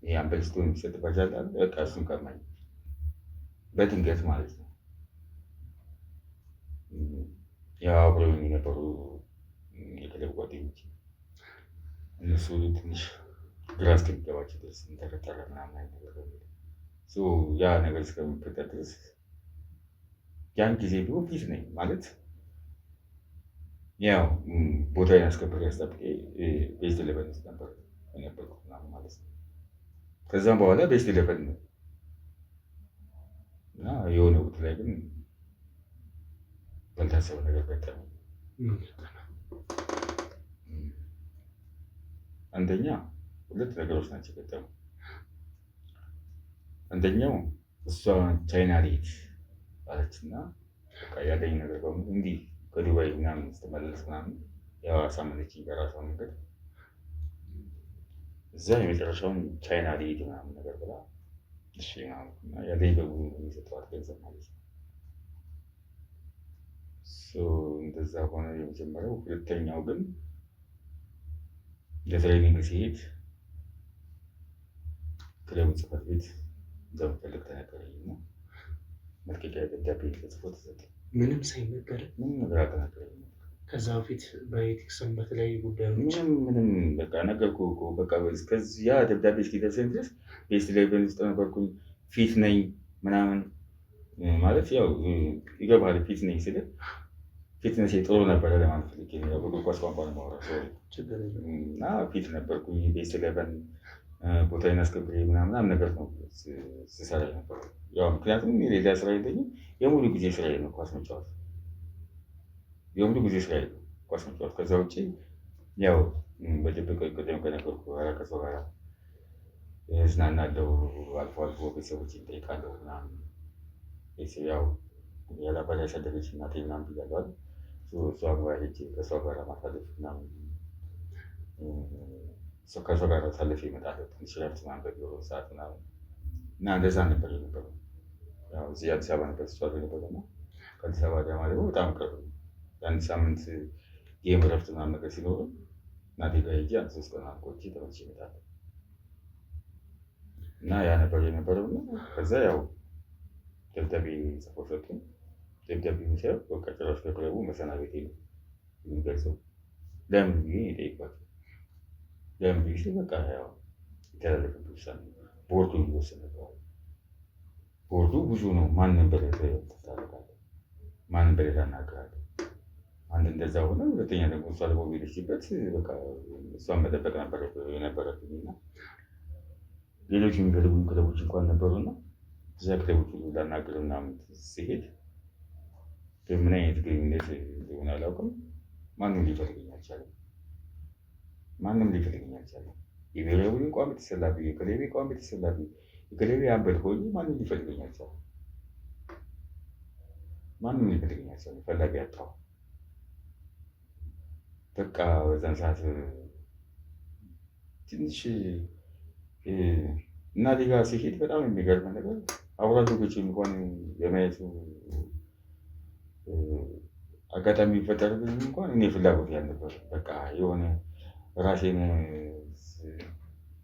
የአንበል ስትሆን የሚሰጥ ባጅ አለ። በቃ እሱን ቀማኝ በድንገት ማለት ነው። ያው አብረውኝ የነበሩ የክለብ ጓደኞች እነሱ ትንሽ ግራ እስከሚገባቸው ድረስ እንጠረጠረ ምናምን አይነት ነገር ያ ነገር እስከሚፈጠር ድረስ ያን ጊዜ ቢሆን ፊት ነኝ ማለት ያው ቦታዬን አስከብሬ አስጠብቄ ቤስት ኢሌቨን ውስጥ ነበር የነበርኩት ምናምን ማለት ነው። ከዛም በኋላ ቤስት ኢሌቨን ነው እና የሆነ ወቅት ላይ ግን ያልታሰበ ነገር ገጠመኝ። አንደኛ ሁለት ነገሮች ናቸው የገጠሙ። አንደኛው እሷ ቻይና ልሂድ አለችና በቃ ያለኝ ነገር በሙሉ እንዲህ ከዱባይ ምናምን ስትመለስ ምናምን ያው አሳመነችኝ በራሷ መንገድ። እዛ የመጨረሻውን ቻይና ልሂድ ምናምን ነገር ብላ እሺ ምናምን ያለኝ በሙሉ የሚሰጠዋት ገንዘብ ማለት ነው። እንደዛ ሆነ የመጀመሪያው። ሁለተኛው ግን ለትሬኒንግ ሲሄድ ክለቡ ጽሕፈት ቤት እንደምፈልግ ተነገረኝ እና መልቀቂያ ደብዳቤ ተጽፎ ተሰጠኝ። ምንም ሳይነገር ምንም ነገር አልተነገረኝም። ከዛ በፊት በኤቲክስም በተለያዩ ጉዳዮች ምንም በቃ ነገርኩህ እኮ በቃ እስከዚያ ደብዳቤ እስኪደርሰኝ ድረስ ቤስት ኢሌቨን ውስጥ ነበርኩኝ። ፊት ነኝ ምናምን ማለት ያው ይገባሃል። ፊት ነኝ ስል ፊትነስ ጥሩ ነበረ ለማለት ፈልጌ ነው። በእግር ኳስ ቋንቋ ነው የማወራው እና ፊት ነበርኩኝ። ቤስት ኢሌቨን ቦታዬን አስከብሬ ምናምን ነገር ነው ስሰራ ነበር። ያው ምክንያቱም ሌላ ስራ የለኝም። የሙሉ ጊዜ ስራዬ ነው ኳስ መጫወት። የሙሉ ጊዜ ስራዬ ነው ኳስ መጫወት። ከዛ ውጭ ያው በድብቅ ቅድም ከነገርኩህ በኋላ ከሰው ጋር እዝናናለሁ። አልፎ አልፎ ቤተሰቦቼን እጠይቃለሁ ምናምን። ያው ያላባት ያሳደገች እናቴ ምናምን ብያለሁ አይደል? እሷ ጋር ሄጄ ከእሷ ጋር ማሳለፍ ምናምን ከእሷ ጋር አሳልፌ እመጣለሁ። ትንሽ እረፍት ምናምን በሚኖረው ሰዓት ምናምን እና እንደዛ ነበር የነበረው። ያው እዚህ አዲስ አበባ ነበር ስጫወት የነበረው እና ከአዲስ አበባ አዳማ ደግሞ በጣም ቅርብ ነው። የአንድ ሳምንት ጌም እረፍት ምናምን ነገር ሲኖረው እናቴ ጋር ሄጄ አንድ 3 ቀን ቆይቼ ተመልሼ እመጣለሁ እና ያ ነበር የነበረው። ከዛ ያው ደብዳቤ ጽፎ ሰጡኝ። ደብዳቤው ሲያዩ በቃ ጭራሽ ከክለቡ መሰናበቴ ነው የሚገልጸው። ለምን ብዬ የጠየኳቸው ለምን ብዬ በቃ ያው የተላለፈበት ውሳኔ ቦርዱ የሚወስን ነበር። ቦርዱ ብዙ ነው። ማንም በሌላ ታደርጋለህ፣ ማንም በሌላ ታናግራለህ። አንድ እንደዛ ሆነ። ሁለተኛ ደግሞ እሷ ደግሞ ሄደችበት በቃ እሷን መጠበቅ የነበረብኝ እና ሌሎች የሚፈልጉኝ ክለቦች እንኳን ነበሩና እዚያ ክለቦች ሁሉ ላናግር ምናምን ሲሄድ ምን አይነት ግንኙነት እንደሆነ አላውቅም። ማንም ሊፈልገኝ አልቻለም። ማንም ሊፈልገኝ አልቻለም። የብሔራዊ ቡድን ቋሚ ተሰላፊ፣ የክለቤ ቋሚ ተሰላፊ፣ የክለቤ አምበል ሆኜ ማንም ሊፈልገኝ አልቻለም። ማንም ሊፈልገኝ አልቻለም። ፈላጊ አጣሁ። በቃ በዛን ሰዓት ትንሽ እናቴ ጋር ሲሄድ በጣም የሚገርም ነገር አብሮ አደጎቼ እንኳን የማየቱ አጋጣሚ ቢፈጠርብኝ እንኳን እኔ ፍላጎት ያልነበር በቃ የሆነ ራሴን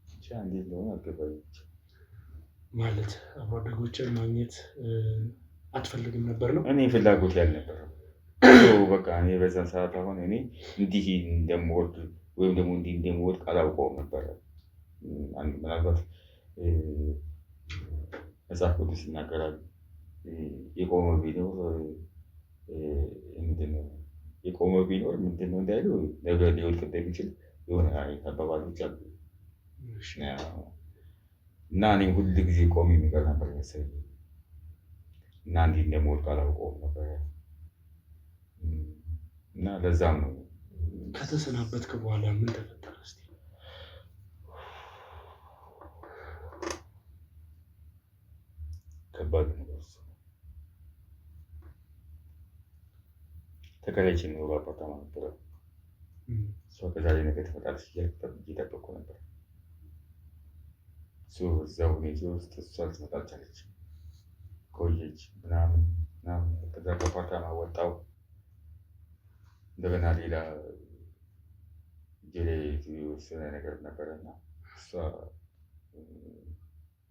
ብቻ እንዴት እንደሆነ አልገባኝም። ማለት አብሮ አደጎችን ማግኘት አትፈልግም ነበር ነው? እኔ ፍላጎት ያልነበረው በቃ እኔ በዛን ሰዓት አሁን እኔ እንዲህ እንደምወድ ወይም ደግሞ እንዲህ እንደምወድቅ አላውቀውም ነበረ። ምናልባት መጽሐፍ ቅዱስ ይናገራል የቆመ ቢኖር የቆመ ቢኖር ምንድነው እንዳይሉ ነገር ሊወድቅ እንደሚችል የሆነ አባባሎች አሉ እና እኔ ሁል ጊዜ ቆሜ የሚቀር ነበር መሰለኝ እና እንዲህ እንደምወድቅ አላውቀውም ነበረ እና ለዛም ነው። ከተሰናበትክ በኋላ ምን ተፈጠረ? እስኪ ከባድ ነገር ተከራይቼ የምኖረው አፓርታማ ነበረ። እሷ ከዛሬ ነገ ትመጣለች እየጠበቅኩ ነበር። እዛ ሁኔታ ውስጥ እሷ ልትመጣ አልቻለችም። ቆየች ምናምን። ከዛ ከአፓርታማ ወጣሁ። እንደገና ሌላ የተወሰነ ነገር ነበረና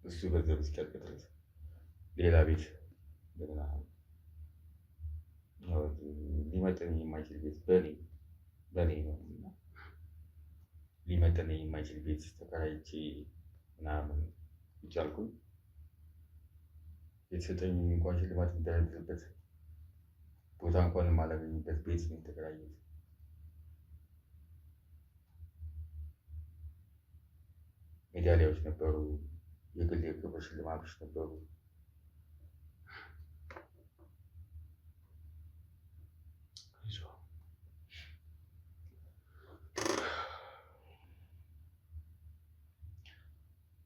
እሱ ገንዘብ እስኪያልቅ ድረስ ሌላ ቤት እንደገና ሊመጥን የማይችል ቤት በኔ ነው እና ሊመጥን የማይችል ቤት ተከራይቼ ምናምን ቁጭ አልኩኝ። የተሰጠኝ እንኳን ሽልማት የሚደረግበት ቦታ እንኳን የማላገኝበት ቤት ነው የተከራየሁት። ሜዳሊያዎች ነበሩ፣ የግል የክብር ሽልማቶች ነበሩ።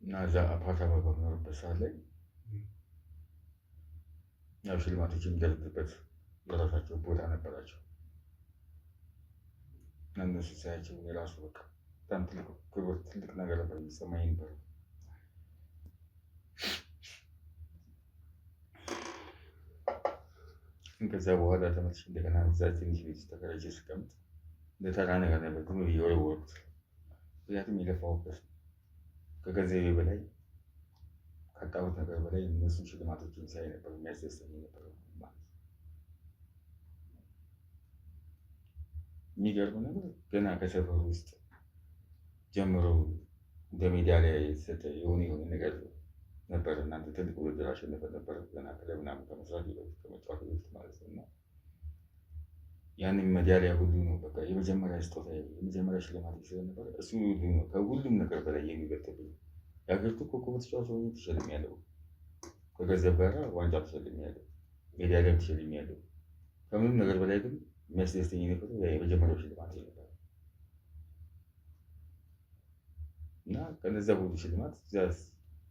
እና እዛ አፓርታማ በምኖርበት ሰዓት ላይ ያው ሽልማቶች የሚደረግበት የራሳቸው ቦታ ነበራቸው እና እነሱ ሳያቸው የራሱ በቃ በጣም ትልቅ ክብር፣ ትልቅ ነገር ነበር የሚሰማኝ ነበር። ከዛ በኋላ ተመልሼ እንደገና እዛ ትንሽ ቤት ውስጥ ተከራይቼ ስቀምጥ እንደ ተራ ነገር ነበር ግን የወረወርኩት። ምክንያቱም የለፋሁበት ከገንዘቤ በላይ ካጣሁት ነገር በላይ እነሱን ሽልማቶችን ሳይ ነበር የሚያስደስተኝ ነበር ማለት ነው። የሚገርም ነገር ገና ከሰፈሩ ውስጥ ጀምሮ እንደ ሜዳሊያ የተሰጠ የሆነ ነገር ነበር። እናንተ ትልቅ ውድድር አሸንፈ ነበር ገና ክለብ ምናምን ከመስራት ከመጫወት በፊት ማለት ነው። እና ያንን ሜዳሊያ ሁሉ ነው በቃ የመጀመሪያ ስጦታ የመጀመሪያ ሽልማት ስለነበረ እሱ ሁሉ ነው ከሁሉም ነገር በላይ የሚበልጥብኝ። የሀገሪቱ ኮከብ ተጫዋች ሆኜ ተሸልሜያለሁ። ከገንዘብ ጋር ዋንጫ ተሸልሜያለሁ፣ ሜዳሊያ ተሸልሜያለሁ። ከምንም ነገር በላይ ግን የሚያስደስተኝ የነበረው የመጀመሪያው ሽልማት ነበር እና ከነዛ ሁሉ ሽልማት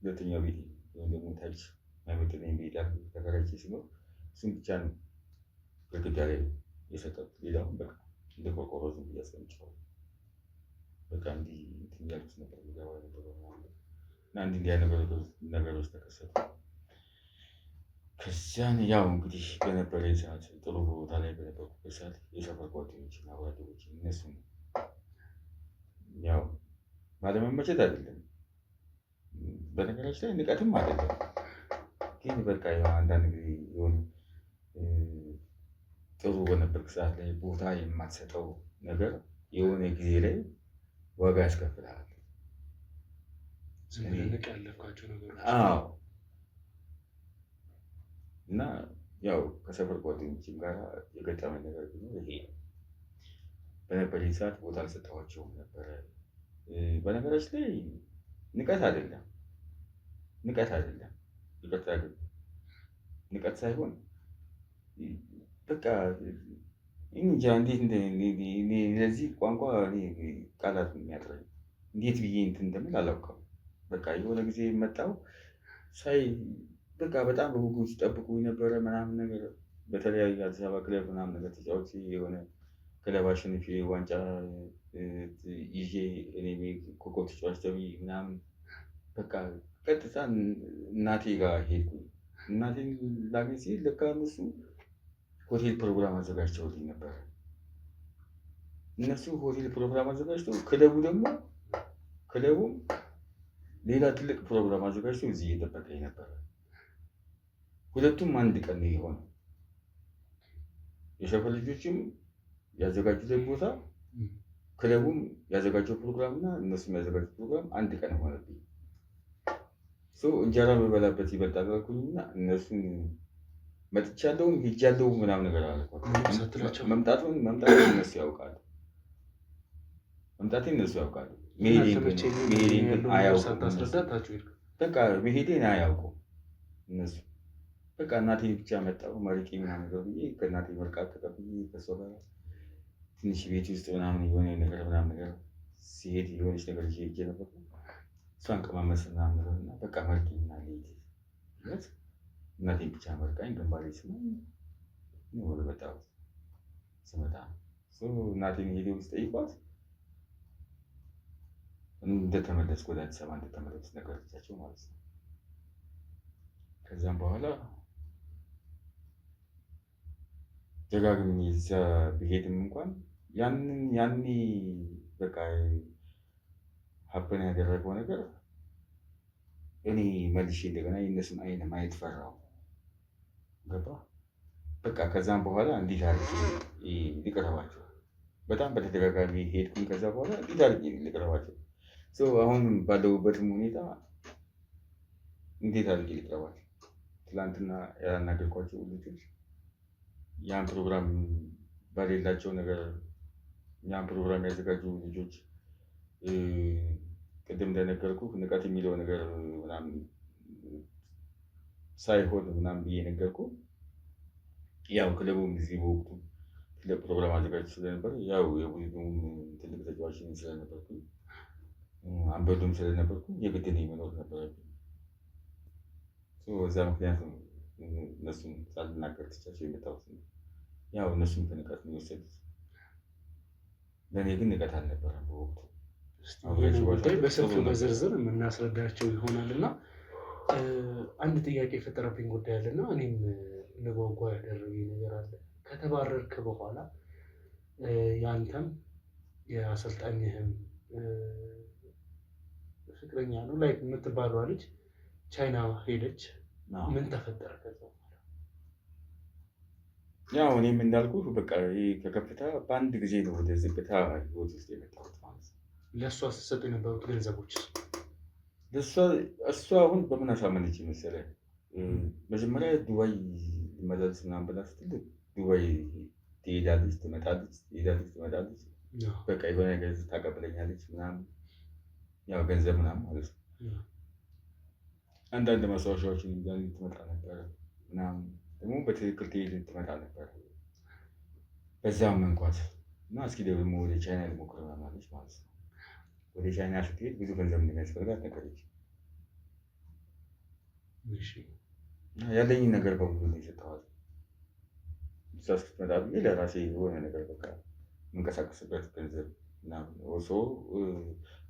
ሁለተኛው ቤት ወይም ደግሞ ታች ማይመጥነኝ ቤት ተከራይቼ ሲኖር እሱን ብቻ ነው ግድግዳ ላይ የሰቀልኩት። ሌላውን በቃ እንደ ቆርቆሮ ዝም ብዬ አስቀምጬዋለሁ። በቃ እንዲህ እንትን እያልኩት ነበር የሚገባ የነበረው እና እንዲህ ነገሮች ተከሰቱ። ከዚያን ያው እንግዲህ በነበረኝ ሰዓት ጥሩ ቦታ ላይ በነበርኩበት ሰዓት የሰፈር ጓደኞችን አብሮ አደጎችን እነሱን ያው ባለመመቸት አይደለም፣ በነገራችን ላይ ንቀትም አይደለም፣ ግን በቃ ያው አንዳንድ ጊዜ የሆነ ጥሩ በነበርክ ሰዓት ላይ ቦታ የማትሰጠው ነገር የሆነ ጊዜ ላይ ዋጋ ያስከፍልሃል። ዝምብለህ ያለፍኳቸው ነገሮች እና ያው ከሰፈር ጓደኞችም ጋር የገጠመኝ ነገር ቢኖር ይሄ ነው። በነበረኝ ሰዓት ቦታ አልሰጠኋቸውም ነበረ። በነገራችን ላይ ንቀት አይደለም፣ ይቅርታ ግን ንቀት ሳይሆን በቃ እንጃ እንዴት ለዚህ ቋንቋ ቃላት የሚያጥረኝ እንዴት ብዬ እንትን እንደምል አላውቅም። በቃ የሆነ ጊዜ መጣው ሳይ በቃ በጣም በጉጉት ሲጠብቁኝ ነበረ ምናምን ነገር በተለያዩ አዲስ አበባ ክለብ ምናምን ነገር ተጫውቼ የሆነ ክለብ አሸንፌ ዋንጫ ይዤ እኔ ኮከብ ተጫዋች ተብዬ ምናምን በቃ ቀጥታ እናቴ ጋር ሄድኩኝ። እናቴን ላገኝ ሲሄድ ለካ እነሱ ሆቴል ፕሮግራም አዘጋጅተውልኝ ነበረ። እነሱ ሆቴል ፕሮግራም አዘጋጅተው ክለቡም ሌላ ትልቅ ፕሮግራም አዘጋጅተው እዚህ እየጠበቀኝ ነበረ። ሁለቱም አንድ ቀን ነው የሆነው። የሰፈር ልጆችም ያዘጋጁት ቦታ ክለቡም ያዘጋጀው ፕሮግራም እና እነሱም ያዘጋጁት ፕሮግራም አንድ ቀን ሆነብኝ። እንጀራ በበላበት ይበልጣል አልኩኝና እነሱን መጥቻለሁ ሄጃለሁ ምናምን ነገር አልኳቸው። መምጣቱን እነሱ ያውቃሉ፣ መምጣቴን እነሱ ያውቃሉ። መሄዴን ግን አያውቁም። በቃ መሄዴን አያውቁም እነሱ። በቃ እናቴ ብቻ መጣሁ መርቄ ምናምን ነገር ብዬ ከእናቴ መርቃት ተቀብዬ ከእሷ ጋር ትንሽ ቤት ውስጥ ምናምን የሆነ ነገር ምናምን ነገር ሲሄድ የሆነች ነገር ይዤ ሄጄ ነበር። እሷን ቀማመስ ምናምን ነገር እና በቃ መርቄና ልሄድ እናቴን ብቻ መርቃኝ ግንባሬ ስማኝ ወደ መጣሁት። ስመጣ እናቴን ሄዴ ውስጥ ጠይቋት እንደተመለስኩ ወደ አዲስ አበባ እንደተመለስኩ ነገረቻቸው ማለት ነው። ከዛም በኋላ ደጋግሜ እዛ ብሄድም እንኳን ያኔ በቃ ሀፕን ያደረገው ነገር እኔ መልሼ እንደገና የእነሱን አይን ማየት ፈራሁ። ገባ በቃ ከዛም በኋላ እንዴት አድርጌ ልቅረባቸው በጣም በተደጋጋሚ ሄድኩኝ። ከዛ በኋላ እንዴት አድርጌ ልቅረባቸው አሁን ባለሁበትም ሁኔታ እንዴት አድርጌ ልቅረባቸው። ትላንትና ያናገርኳቸው ልጆች ያን ፕሮግራም በሌላቸው ነገር ያን ፕሮግራም ያዘጋጁ ልጆች ቅድም እንደነገርኩ ንቀት የሚለው ነገር ምናምን ሳይሆን ምናምን ብዬ ነገርኩ። ያው ክለቡም እዚህ በወቅቱ ትልቅ ፕሮግራም አዘጋጅ ስለነበር ያው የቡድኑም ትልቅ ተጫዋች ስለነበርኩ አንበዱም ስለነበርኩ የግድ እኔ መኖር ነበረብኝ። በዛ ምክንያት ነው እነሱን ሳልናገር ትቻቸው የመጣሁት። ያው እነሱም ከንቀት ነው የወሰዱት። ለእኔ ግን ንቀት አልነበረም በወቅቱ። ጉዳይ በሰፊው በዝርዝር የምናስረዳቸው ይሆናል እና አንድ ጥያቄ የፈጠረብኝ ጉዳይ አለና እኔም ልጓጓ ያደረገኝ ነገር አለ። ከተባረርክ በኋላ ያንተም የአሰልጣኝህም ፍቅረኛ ነው ላይ የምትባለዋ ልጅ ቻይና ሄደች። ምን ተፈጠረ ከዛ በኋላ? ያው እኔም እንዳልኩ በቃ ከከፍታ በአንድ ጊዜ ነው ወደ ዝቅታ ህይወት ውስጥ የመጣሁት ማለት ነው። ለእሷ ስትሰጡ የነበሩት ገንዘቦች እሷ አሁን በምን አሳመነች መሰለህ? መጀመሪያ ዱባይ መለስ ምናምን ብላ ስትል ዱባይ ትሄዳለች ትመጣለች፣ ትሄዳለች ትመጣለች። በቃ የሆነ ነገር ታቀብለኛለች ምናምን፣ ያው ገንዘብ ምናምን ማለት ነው። አንዳንድ ማስታወሻዎችን ይዛ ትመጣ ነበር ምናምን፣ ደግሞ በትክክል ትሄድ ትመጣ ነበር። በዛም መንኳት እና እስኪ ደግሞ ወደ ቻይና ልሞክር ማለች ማለት ነው። ወደ ቻይና ስትሄድ ብዙ ገንዘብ እንደሚያስፈልጋት ነገረች። ያለኝን ነገር በሙሉ ነው የሰጠኋት። እዛ እስክትመጣ ብዬ ለራሴ የሆነ ነገር በቃ የምንቀሳቀስበት ገንዘብ ምናምን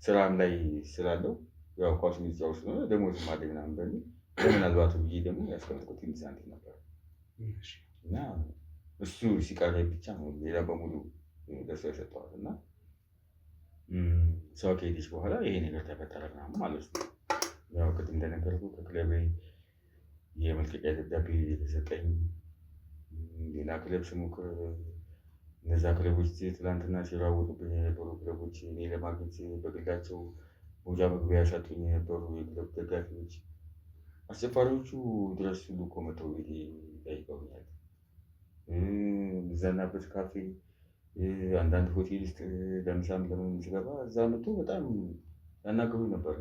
ስራም ላይ ስላለው ያው ኳስ ሚጫው ስለሆነ ደሞዝም አለኝ ምናምን በሚል ለምናልባቱ ብዬ ደግሞ ያስቀምጥኩት ትንሽ ሳንቲም ነበር እና እሱ ሲቀረኝ ብቻ ነው ሌላ በሙሉ ለእሷ የሰጠኋት እና ሰው ከሄደች በኋላ ይሄ ነገር ተፈጠረ ምናምን ማለት ነው። ያው ቅድም እንደነገርኩህ ከክለቤ የመልቀቂያ ደብዳቤ የተሰጠኝ ሌላ ክለብ ስሞክር እነዛ ክለቦች ትላንትና ሲራወጡብኝ የነበሩ ክለቦች እኔ ለማግኘት በግላቸው መውጫ መግቢያ ያሳጡኝ የነበሩ የክለብ ደጋፊዎች አስጨፋሪዎቹ ድረስ ሁሉ እኮ መተው ቤቴ ጠይቀውኛል። የምዝናናበት ካፌ አንዳንድ ሆቴል ውስጥ ለምሳም ለምን ስገባ እዛ መጥቶ በጣም ያናገሩኝ ነበር።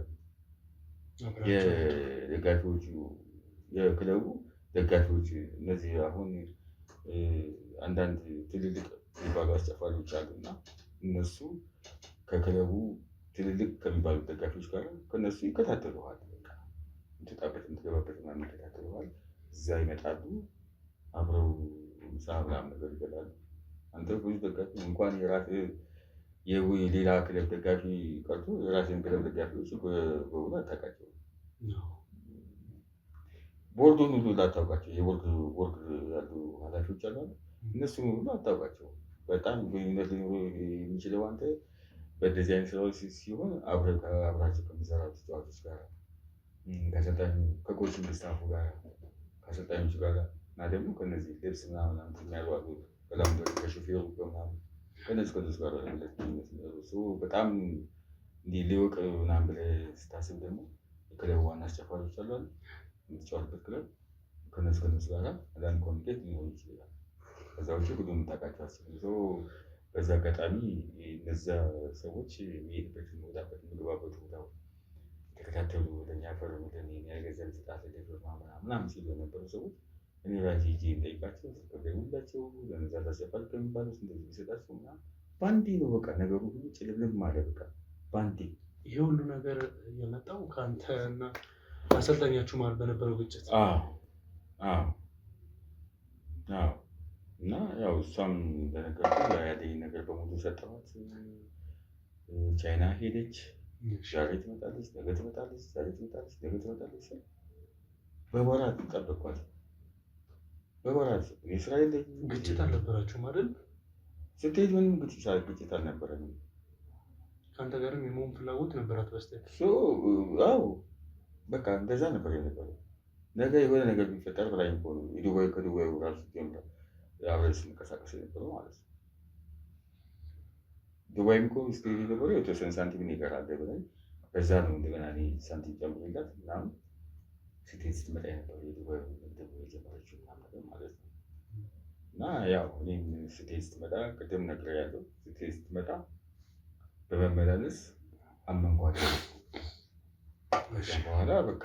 የደጋፊዎቹ የክለቡ ደጋፊዎች እነዚህ አሁን አንዳንድ ትልልቅ የሚባሉ አስጨፋሪዎች አሉና እነሱ ከክለቡ ትልልቅ ከሚባሉ ደጋፊዎች ጋር ከነሱ ይከታተሉሃል። የምትወጣበት የምትገባበት ምናምን ይከታተሉሃል። እዛ ይመጣሉ፣ አብረው ምሳ ምናምን ነገር ይበላሉ። አንተ ብዙ ደጋፊ እንኳን የሌላ ክለብ ደጋፊ ቀርቶ የራሴን ክለብ ደጋፊዎች በሙሉ አታውቃቸውም። ቦርዱን ሁሉ ላታውቃቸው፣ የቦርድ ያሉ ኃላፊዎች አሉ፣ እነሱን ሁሉ አታውቃቸውም። በጣም ግንኙነት ሊኖር የሚችለው አንተ በእንደዚህ አይነት ስራዎች ሲሆን አብራቸው ከሚሰራ ተጫዋቾች ጋር፣ ከአሰልጣኙ ከኮችንግ ስታፉ ጋር፣ ከአሰልጣኞቹ ጋር እና ደግሞ ከነዚህ ልብስ ምናምን የሚያዋሉ በጣም ከሾፌሩ ምናምን ከነዚህ ጋር በጣም እንዲህ ሊወቅ ምናምን ብለህ ስታስብ ደግሞ የክለቡ ዋና አስጨፋሪዎች አሉ የምትጫወትበት ክለብ ከነሱ ጋር አንዳንድ ኮሚኒኬት ሊኖር ይችላል። ከዛ ውጭ ሁሉ የምታውቃቸው አስበው። በዛ አጋጣሚ እነዛ ሰዎች የሚሄድበት የሚወጣበት ምግባበት ቦታ ተከታተሉ ወደኛ ፈርሙ ገንዘብ ስጣት ምናምን ሲሉ የነበሩ ሰዎች እኔ ራሴ ሄጄ ጠይቃቸው ስቀበሉላቸው ለነዛ ታሰፋል ከሚባሉት እንደዚህ ቢሰጣቸው ምናምን በአንዴ ነው በቃ ነገሩ ሁሉ ጭልምልም አለ። በቃ በአንዴ ይሄ ሁሉ ነገር የመጣው ከአንተ እና አሰልጣኛችሁ ማለት በነበረው ግጭት። እና ያው እሷም እንደነገርኩህ ያለኝ ነገር በሙሉ ሰጠኋት። ቻይና ሄደች። ዛሬ ትመጣለች፣ ነገ ትመጣለች፣ ዛሬ ትመጣለች፣ ነገ ትመጣለች። በወራት ጠበቅኳት። በወራት የስራ የለኝም። ግጭት አልነበራችሁም አይደል? ስትሄድ ምንም ግጭት አልነበረንም። ከአንተ ጋርም የመሆን ፍላጎት ነበራት በስተት? አዎ በቃ እንደዛ ነበር የነበረው። ነገ የሆነ ነገር ቢፈጠር በላይ ከዱባይ ራሱ ጀምሯል። አብረን ስንቀሳቀስ የነበረው ማለት ነው። ዱባይም እኮ ስትሄድ የነበረው የተወሰነ ሳንቲም ይቀራል ብላኝ በዛ ነው እንደገና እኔ ሳንቲም ጨምሬላት ምናምን ስትሄድ ስትመጣ የነበረው የዱባይ የጀመረችው ምናምን ነገር ማለት ነው። እና ያው እኔም ስትሄድ ስትመጣ ቅድም ነግሬያለሁ። ስትሄድ ስትመጣ በመመላለስ አመንኳቸው። በኋላ በቃ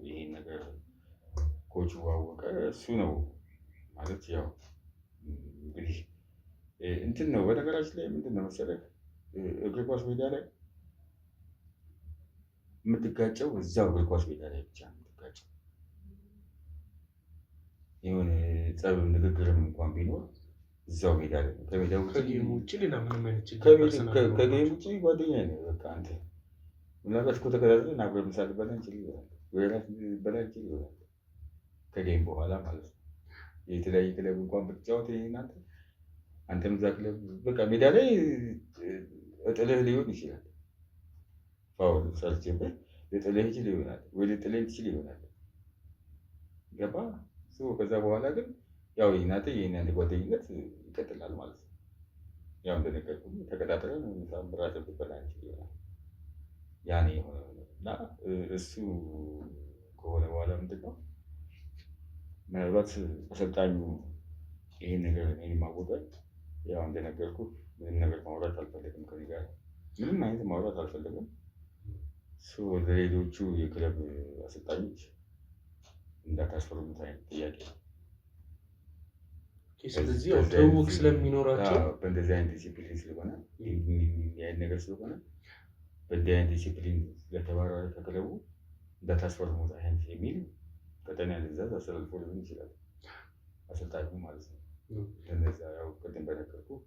ይሄን ነገር ኮቹ አወቀ። እሱ ነው ማለት ያው እንግዲህ እንትን ነው። በነገራችን ላይ ምንድን ነው መሰለህ እግር ኳስ ሜዳ ላይ የምትጋጨው እዛው እግር ኳስ ሜዳ ላይ ብቻ ነው የምትጋጨው። የሆነ ጸብ ንግግርም እንኳን ቢኖር እዛው ሜዳ ላይ ነው። ከሜዳ ውጭ ሌላ ምንም አይነት ከጌም ውጭ ጓደኛ ነው በቃ አንተ ምናልባት እኮ ተከታትለን አብረን ምሳ ልንበላ እንችል ይሆናል ወይ እራት ልንበላ እንችል ይሆናል ከጌም በኋላ ማለት ነው። የተለያየ ክለብ እንኳን ብትጫወት እናንተ አንተም እዛ ክለብ በቃ ሜዳ ላይ እጥልህ ሊሆን ይችላል። ፋውል ሰርቼብህ ልጥልህ ይችል ይሆናል ወይ ልጥልህ ትችል ይሆናል። ገባ? ከዛ በኋላ ግን ያው እናንተ የእናንተ ጓደኝነት ይቀጥላል ማለት ነው። ያው እንደነገርኩህ ተቀጣጥረን ምራት ብትበላ እንችል ይሆናል። ያኔ የሆነ እና እሱ ከሆነ በኋላ ምንድን ነው ምናልባት አሰልጣኙ ይህን ነገር እኔን ማወቀል ያው እንደነገርኩህ ምንም ነገር ማውራት አልፈለግም። ከዚህ ጋር ምንም አይነት ማውራት አልፈለግም። ለሌሎቹ የክለብ አሰልጣኞች እንዳታስፈርሙት አይነት ጥያቄ ነው። ስለዚህ ያው ትውውቅ ስለሚኖራቸው በእንደዚህ አይነት ዲሲፕሊን ስለሆነ ይህ ነገር ስለሆነ በእንዲህ አይነት ዲሲፕሊን ለተባራሪ ከክለቡ እንዳታስፈርሙት አይነት የሚል ቀጠና ትዕዛዝ አስተላልፎ ሊሆን ይችላል አሰልጣኙ ማለት ነው። እነዛ ያው ቅድም በነገርኩህ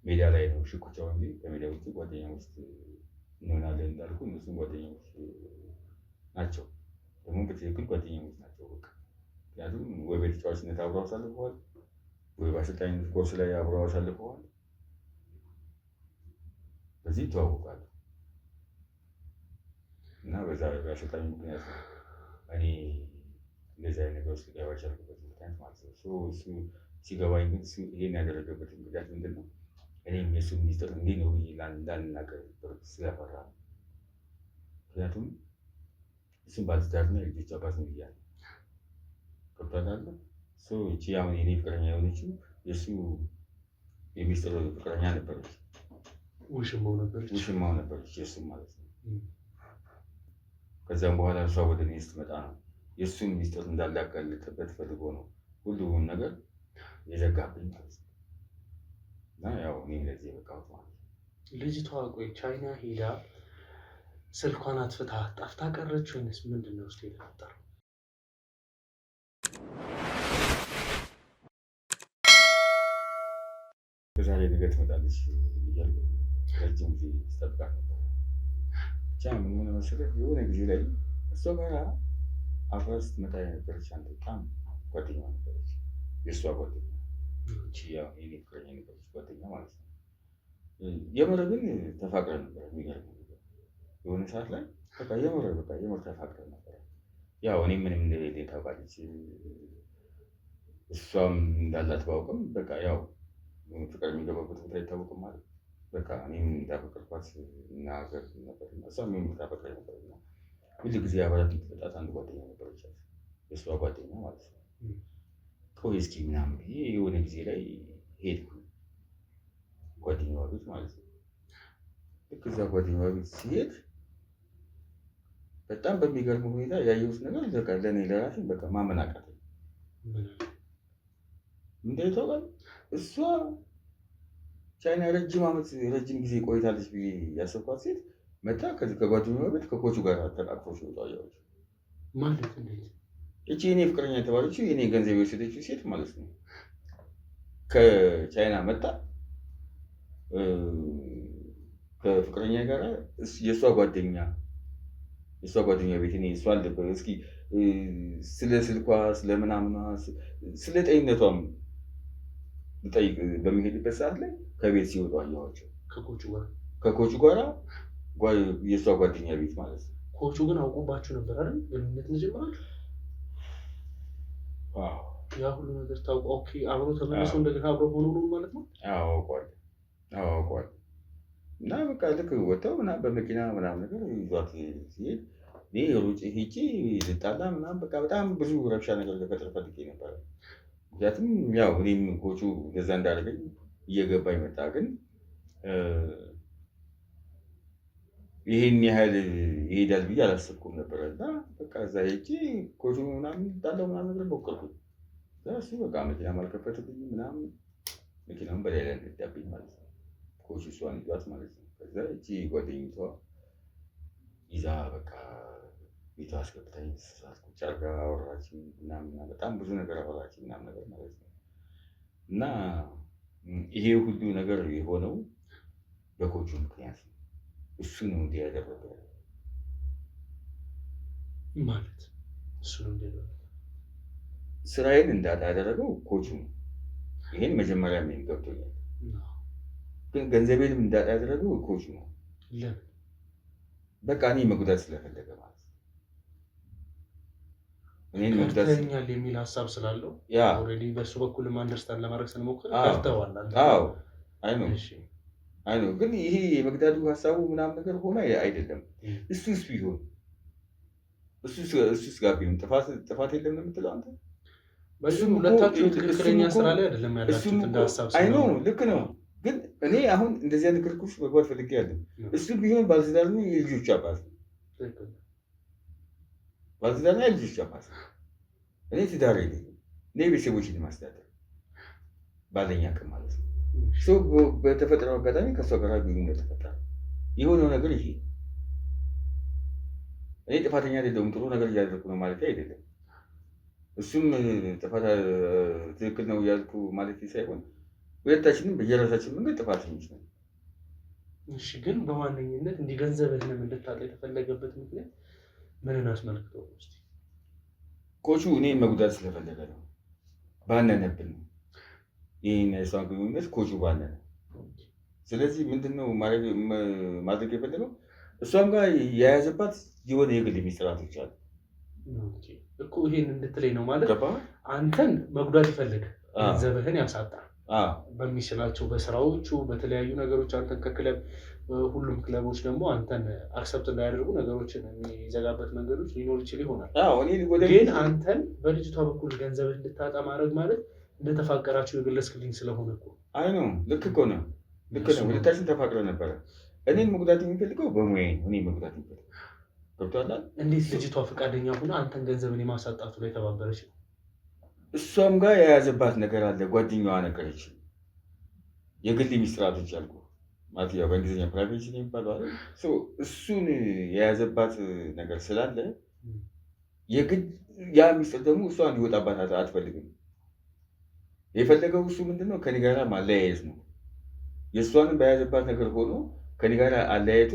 ሜዳ ላይ ነው ሽኩቻው እንጂ ከሜዳ ውጭ ጓደኛ ውስጥ እንሆናለን እንዳልኩ እነሱም ጓደኛሞች ናቸው። ደግሞ በትክክል ጓደኛሞች ናቸው። በቃ ምክንያቱም ወይ በተጫዋችነት አብረው አሳልፈዋል ወይ በአሰልጣኝነት ኮርስ ላይ አብረው አሳልፈዋል። በዚህ ይተዋወቃሉ እና በዛ በአሰልጣኙ ምክንያት ነው እኔ እንደዚህ አይነት ነገር ውስጥ ገባ ቻልኩበት ምክንያት ማለት ነው። እሱ ሲገባኝ ግን ይሄን ያደረገበት ምክንያት ምንድን ነው? እኔም የእሱን ሚስጥር እንዲህ ነው እንዳልናገር ስለፈራ ነው። ምክንያቱም እሱም ባለትዳርና የልጆች አባት ነው ብያለሁ። ገብቶሃል? እቺ አሁን የኔ ፍቅረኛ የሆነችው የእሱ የሚስጥር ፍቅረኛ ነበረች፣ ውሽማው ነበረች የእሱም ማለት ነው። ከዚያም በኋላ እሷ ወደ እኔ ስትመጣ ነው የእሱን ሚስጥር እንዳላጋልጥበት ፈልጎ ነው ሁሉም ነገር የዘጋብኝ ማለት ነው። እና ያው እኔ ለዚህ የበቃሁት ማለት ነው። ልጅቷ ቆይ ቻይና ሄዳ ስልኳን አጥፍታ ጠፍታ ቀረች ወይንስ ምንድን ነው ውስጥ የተፈጠረው? በዛሬ ነገ ትመጣለች እያልኩ ረጅም ጊዜ ስጠብቃት ነበር። ብቻ ምን ሆነ መሰለህ የሆነ ጊዜ ላይ እሷ ጋር አብራ ስትመጣ የነበረች አንድ በጣም ጓደኛ ነበረች፣ የእሷ ጓደኛ የኔ ፍቅረኛ ነበረች ጓደኛ ማለት ነው። የምር ግን ተፋቅረን ነበር። የሚገርም የሆነ ሰዓት ላይ በቃ የምር ተፋቅረን ነበር። ያው እኔ ምንም እንደሌለ ታውቃለች፣ እሷም እንዳላት ባውቅም በቃ ያው ፍቅር የሚገባበት ቦታ አይታወቅም ማለት በቃ እኔም እንዳፈቀርኳት እናገር ነበር፣ እሷም የምታፈቅረኝ ነበር። ሁሉ ጊዜ አብራት የምትመጣት አንድ ጓደኛ ነበረች፣ የእሷ ጓደኛ ማለት ነው። ቆይ እስኪ ምናምን ብዬ የሆነ ጊዜ ላይ ሄድኩ ጓደኛዋ ቤት ማለት ነው። ልክ እዛ ጓደኛዋ ቤት ሲሄድ በጣም በሚገርም ሁኔታ ያየሁት ነገር በቃ ለእኔ ለራሴ በቃ ማመን አቃተኝ። ምንድን ነው ታውቃለህ? እሷ ቻይና ረጅም ጊዜ ቆይታለች ብዬ ያሰብኳት ሴት መጣ ከጓደኛዋ ቤት ከኮቹ ጋር ተቃቅፎ ሲወጡ አየኋቸው። ማለት እንዴት? እቺ የኔ ፍቅረኛ የተባለችው የኔ ገንዘብ የወሰደችው ሴት ማለት ነው ከቻይና መጣ ከፍቅረኛ ጋር የእሷ ጓደኛ ቤት እኔ እሷ አልነበረ እስኪ ስለ ስልኳ ስለምናምኗ ስለ ጤንነቷም ልጠይቅ በሚሄድበት ሰዓት ላይ ከቤት ሲወጡ አየኋቸው ከኮቹ ጋራ የእሷ ጓደኛ ቤት ማለት ነው። ኮቹ ግን አውቁባችሁ ነበር አይደል? ግንኙነት መጀመራችሁ? ያ ሁሉ ነገር ታውቆ ኦኬ አብሮ ተመልሶ እንደገና አብሮ ሆኖ ነው ማለት ነው? አውቋል። እና በቃ ልክ ወጥተው ምናምን በመኪና ምናምን ነገር ይዟት ሲሄድ እኔ ሩጬ ሄጄ ልጣላ ምናምን በቃ በጣም ብዙ ረብሻ ነገር ልፈጥር ፈልጌ ነበረ። ምክንያቱም ያው እኔም ኮቹ እንደዛ እንዳደረገኝ እየገባኝ መጣ። ግን ይሄን ያህል ይሄዳል ብዬ አላሰብኩም ነበረ። እና በቃ እዛ ሄጄ ኮቹ ምናምን ልጣላው ምናምን ነገር ሞከርኩኝ። እሱ በቃ መኪናም አልከፈትልኝም ምናምን መኪናውን በላይ ላይ ነዳብኝ ማለት ነው። ኮቹ እሷን ይዟት ማለት ነው። ከዛ እቺ ጓደኝቷ ይዛ በቃ ቤቷ አስገብታኝ ሰዓት ቁጭ አድርጋ አወራችኝ ምናምን በጣም ብዙ ነገር አወራችኝ ምናምን ነገር ማለት ነው። እና ይሄ ሁሉ ነገር የሆነው በኮቹ ምክንያት ነው። እሱ ነው እንዲህ ያደረገው ማለት እሱ ነው እንዲህ ያደረገው። ስራዬን እንዳጣ ያደረገው ኮቹ ነው። ይሄን መጀመሪያ ምን ገብቶኛል። ግን ገንዘቤንም እንዳጣ ያደረገው ኮቹ ነው። ለምን? በቃ እኔ መጉዳት ስለፈለገ ማለት ነው። እኔን መጉዳት የሚል ሀሳብ ስላለው ኦልሬዲ በሱ በኩልም አንደርስታንድ ለማድረግ ስንሞክር ከፍተዋል። አይ ነው ግን ይሄ የመግዳቱ ሀሳቡ ምናምን ነገር ሆነ አይደለም። እሱስ ቢሆን እሱስ ጋር ቢሆን ጥፋት የለም ነው የምትለው አንተ? በዚህ ሁለታችሁ ትክክለኛ ስራ ላይ አይደለም ያላችሁት እንደ ሀሳብ አይ ነው ልክ ነው። ግን እኔ አሁን እንደዚህ አይነት ክርክር ውስጥ መግባት ፈልጌ ያለው እሱ ቢሆን ባለትዳር ነው፣ የልጆች አባት ነው። ባለትዳር ነው፣ የልጆች አባት ነው። እኔ ትዳር የለኝም። እኔ ቤተሰቦችን ማስተዳደር ባለኝ አቅም ማለት ነው። በተፈጠረው አጋጣሚ ከእሷ ጋር ግንኙነት ተፈጠረ። የሆነው ነገር ይሄ እኔ ጥፋተኛ አይደለሁም፣ ጥሩ ነገር እያደረኩ ነው ማለት አይደለም። እሱም ጥፋት ትክክል ነው እያልኩ ማለት ሳይሆን ሁለታችንም በየራሳችን መንገድ ጥፋተኞች ነን። እሺ፣ ግን በዋነኝነት እንዲህ ገንዘብህንም እንድታጣ የተፈለገበት ምክንያት ምንን አስመልክቶ ነው? እስኪ ኮቹ እኔን መጉዳት ስለፈለገ ነው። ባነነብን ነው ይህን የእሷን ግንኙነት ኮቹ ባነነ። ስለዚህ ምንድነው ማድረግ የፈለገው? እሷም ጋር የያዘባት የሆነ የግል ሚስጥራቶች አሉ እኮ። ይሄን እንድትለኝ ነው ማለት አንተን መጉዳት ይፈልግ ገንዘብህን ያሳጣ በሚችላቸው በስራዎቹ በተለያዩ ነገሮች አንተን ከክለብ ሁሉም ክለቦች ደግሞ አንተን አክሰፕት እንዳያደርጉ ነገሮችን የሚዘጋበት መንገዶች ሊኖር ይችል ይሆናል። ግን አንተን በልጅቷ በኩል ገንዘብህ እንድታጣ ማድረግ ማለት እንደተፋቀራችሁ የገለጽክልኝ ስለሆነ እኮ አይ ነው። ልክ እኮ ነው። ልክ ነው። ሁለታችን ተፋቅረ ነበረ። እኔን መጉዳት የሚፈልገው በሙያዬ ነው። እኔ መጉዳት የሚፈልገው ገብቶሃል። እንዴት ልጅቷ ፈቃደኛ ሆነ አንተን ገንዘብን የማሳጣቱ ላይ ተባበረች ነው? እሷም ጋር የያዘባት ነገር አለ። ጓደኛዋ ነገረች። የግል ሚስጥራቶች አልኩ ማለት ያው በእንግሊዝኛ ፕራይቬሲ ነው የሚባለው አይደል? እሱን የያዘባት ነገር ስላለ የግድ ያ ሚስጥር ደግሞ እሷ እንዲወጣባት አትፈልግም። የፈለገው እሱ ምንድነው ከኔ ጋር ማለያየት ነው። የእሷንም በያዘባት ነገር ሆኖ ከኔ ጋር አለያይቶ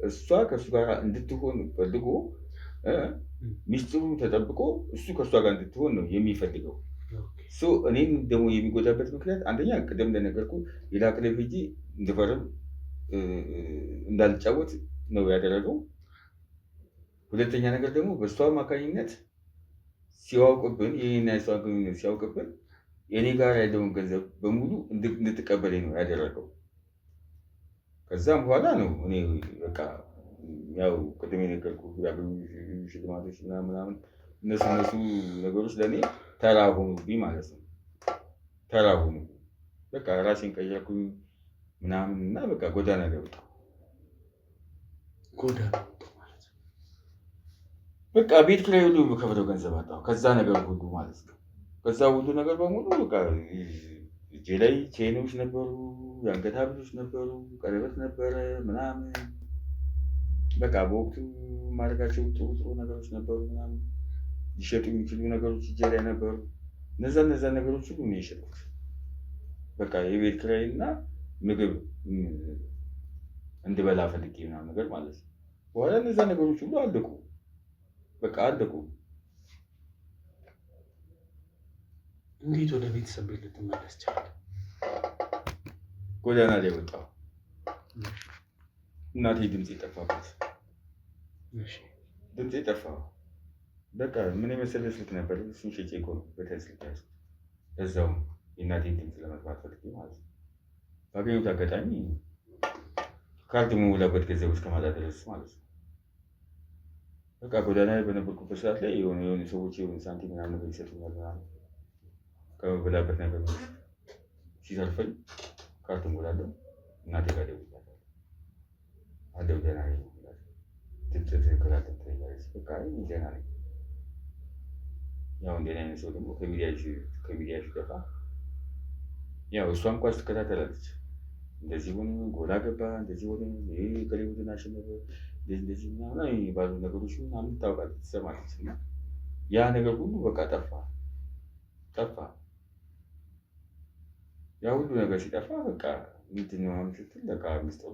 እሷ ከእሱ ጋር እንድትሆን ፈልጎ ሚስጥሩ ተጠብቆ እሱ ከእሷ ጋር እንድትሆን ነው የሚፈልገው። እኔም ደግሞ የሚጎዳበት ምክንያት አንደኛ ቅድም እንደነገርኩ ሌላ ክለብ ሄጄ እንድፈርም እንዳልጫወት ነው ያደረገው። ሁለተኛ ነገር ደግሞ በእሷ አማካኝነት ሲያውቅብን ይህና የሷ ግንኙነት ሲያውቅብን የኔ ጋር ያለውን ገንዘብ በሙሉ እንድትቀበለኝ ነው ያደረገው። ከዛም በኋላ ነው እኔ በቃ ያው ቅድም የነገርኩህ ያገኙ ሽልማቶች ምናምን እነሱ ነገሮች ለእኔ ተራ ሆኑብኝ ማለት ነው። ተራ ሆኑ። በቃ ራሴን ቀየርኩኝ ምናምን እና በቃ ጎዳና ላይ ወጣሁ። ጎዳና ማለት ነው። በቃ ቤት ኪራይ ሁሉ የምከፍለው ገንዘብ አጣሁ። ከዛ ነገር ሁሉ ማለት ነው። ከዛ ሁሉ ነገር በሙሉ በቃ እጄ ላይ ቼኖች ነበሩ፣ የአንገት ሐብሎች ነበሩ፣ ቀለበት ነበረ ምናምን በቃ በወቅቱ ማድረጋቸው ጥሩ ነገሮች ነበሩ ምናምን ሊሸጡ የሚችሉ ነገሮች እጄ ላይ ነበሩ። እነዛ ነገሮች ሁሉ ነው የሸጥኩት። በቃ የቤት ኪራይ እና ምግብ እንድበላ ፈልጌ ምናምን ነገር ማለት ነው። በኋላ እነዛ ነገሮች ሁሉ አለቁ። በቃ አለቁ። እንዴት ወደ ቤተሰብ ቤት ልትመለስ ቻልክ? ጎዳና ላይ ወጣሁ። እናቴ ድምፅ ጠፋባት። ድምፅ ጠፋ። በቃ ምን የመሰለ ስልክ ነበር። እሱን ሸጬ እኮ ነው በተለይ ስልክ ያዝኩት። እዛው የእናቴን ድምፅ ለመስማት ፈልጌ ማለት ነው። ባገኘሁት አጋጣሚ ካርድ የምሞላበት ገንዘብ እስከ ማጣት ድረስ ማለት ነው። በቃ ጎዳና ላይ በነበርኩበት ሰዓት ላይ የሆኑ ሰዎች የሆኑ ሳንቲም ምናምን ነገር ይሰጡኛል ምናምን ከመበላበት ነገር ሲተርፈኝ ካርድ እሞላለሁ። እናቴ ጋር እደውልላታለሁ። አለሁ ደህና ነኝ እላታለሁ። ድምፅ ትክክል አይደለም ትለኛለች። በቃ ደህና ነኝ። ያው እንደኔ አይነት ሰው ደግሞ ከሚዲያ ሲጠፋ ያው እሷ እንኳን ትከታተላለች። እንደዚህ ሆነ፣ ጎል አገባ፣ እንደዚህ ሆነ፣ ይሄ ከሌ ቡድን አሸነፈ፣ እንደዚህ ምናምን የሚባሉ ነገሮች ምናምን ታውቃለች፣ ትሰማለች። እና ያ ነገር ሁሉ በቃ ጠፋ። ያ ሁሉ ነገር ሲጠፋ በቃ ምንድን ነው ምናምን ስትል በቃ ሚስጥሩ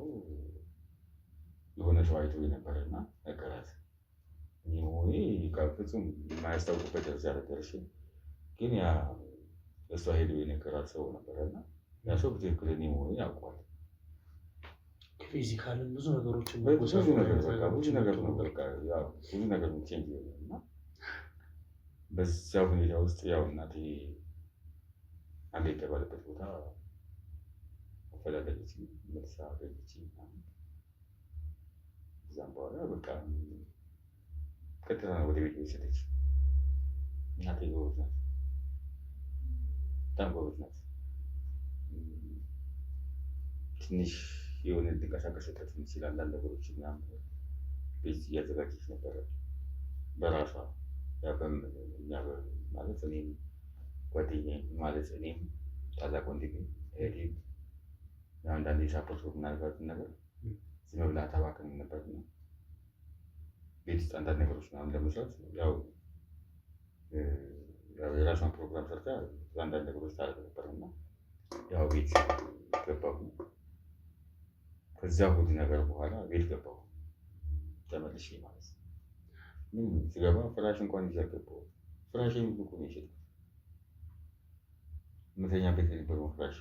የሆነ ሰው አይቶ የነበረና ነገራት። ሆኔ ፍጹም የማያስታውቅበት ደረጃ ደረሰ። ግን ያ እሷ ሄዶ የነገራት ሰው ነበረና ያ ሰው በትክክል እኔ መሆኑን ያውቋል። ፊዚካልን ብዙ ነገሮችን ብዙ ነገር ነው በቃ ያው ብዙ ነገር ቼንጅ ይሆናል። እና በዛ ሁኔታ ውስጥ ያው እናቴ አንድ የተባለበት ቦታ አፈላለገች፣ መልሳ አገኘች። እዛም በኋላ በቃ ቀጥታ ወደ ቤት ወሰደች። እናቴ ጎበዝ ናት፣ በጣም ጎበዝ ናት። ትንሽ የሆነ ልትንቀሳቀስበት የምትችል አንዳንድ ነገሮች ምናምን ቤት እያዘጋጀች ነበረ በራሷ ማለት እኔም ጓደኛዬ ማለት እኔም ታላቅ ወንድሜ እህቴም አንዳንድ የሳፖርት ምናልባትን ነገር ዝም ብላ ተባክን ነበር ነው ቤት ውስጥ አንዳንድ ነገሮች ምናምን ለመስራት ያው የራሷን ፕሮግራም ሰርታ አንዳንድ ነገሮች ታደርግ ነበር እና ያው ቤት ገባሁ። ከዛ ሁሉ ነገር በኋላ ቤት ገባሁ ተመልሼ ማለት ነው። ምን ስገባ ፍራሽ እንኳን ይዤ አልገባሁም። ፍራሽ ሁሉ እኮ ነው የሸጥኩት። የምተኛበት የነበረውን ፍራሽ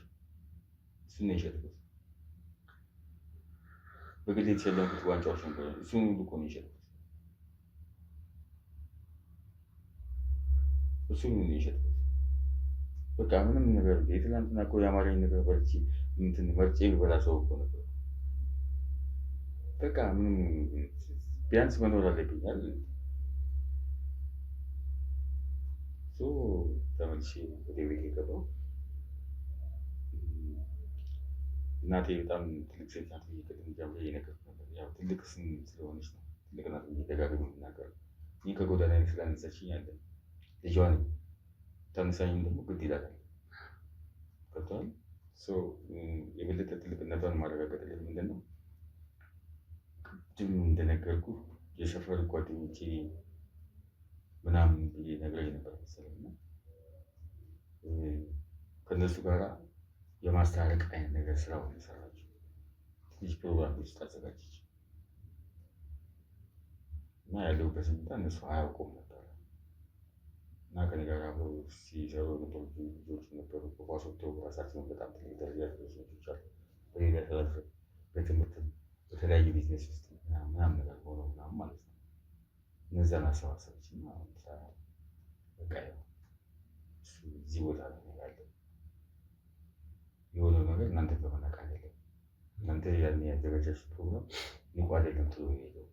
እሱን ነው የሸጥኩት። በግሌ የተሸለምኩት ዋንጫዎች ነበር፣ እሱን ሁሉ እኮ ነው የሸጥኩት። እሱን ነው የሸጥኩት። በቃ ምንም ነገር የትናንትና እኮ የአማርኛ ነገር በልቼ መርጬ የሚበላ ሰው እኮ ነበር። በቃ ምንም ቢያንስ መኖር አለብኝ አይደል? ተመልሼ ወደ ቤት የገባው እናቴ በጣም ትልቅ ሴት ናት። ቅድም ጀምሬ እየነገርኩህ ነበር። ያው ትልቅ ስለሆነች ነው ትልቅ ናት ደጋግሜ የምናገረው። እኔ ከጎዳና ላይ ስላነሳችኝ አለ ልጇ ነኝ። ታነሳኝም ደግሞ ግድ ይላታል። ገብቶሃል? የበለጠ ትልቅነቷን ማረጋገጥልህ ምንድን ነው? ቅድም እንደነገርኩህ የሰፈር ጓደኞቼ ምናምን ብዬ ነግሬህ ነበር መሰለኝ እና ከእነሱ ጋራ የማስታረቅ አይነት ነገር ስራውን የሰራችው ትንሽ ፕሮግራሞች ታዘጋጀች እና ያለሁበት ሁኔታ እነሱ አያውቁም ነበር እና ከእኔ ጋር አብረው ሲሰሩ የነበሩ ልጆች ነበሩ። በኳስ ወጥተው ራሳቸውን በጣም ትልቅ ደረጃ ያደረሱ ልጆች አሉ። በሌላ ተላልፈው በትምህርትም በተለያዩ ቢዝነስ ውስጥ ምናምን ነገር ሆነው ምናምን ማለት ነው። እነዛን አሰባሰበች እና በቃ እዚህ ቦታ ነው ያለው የሆነው ነገር እናንተን በመናቅ አይደለም። እናንተ ያን ያዘጋጃችሁት ፕሮግራም ንቁ አይደለም ትሎ ሄደው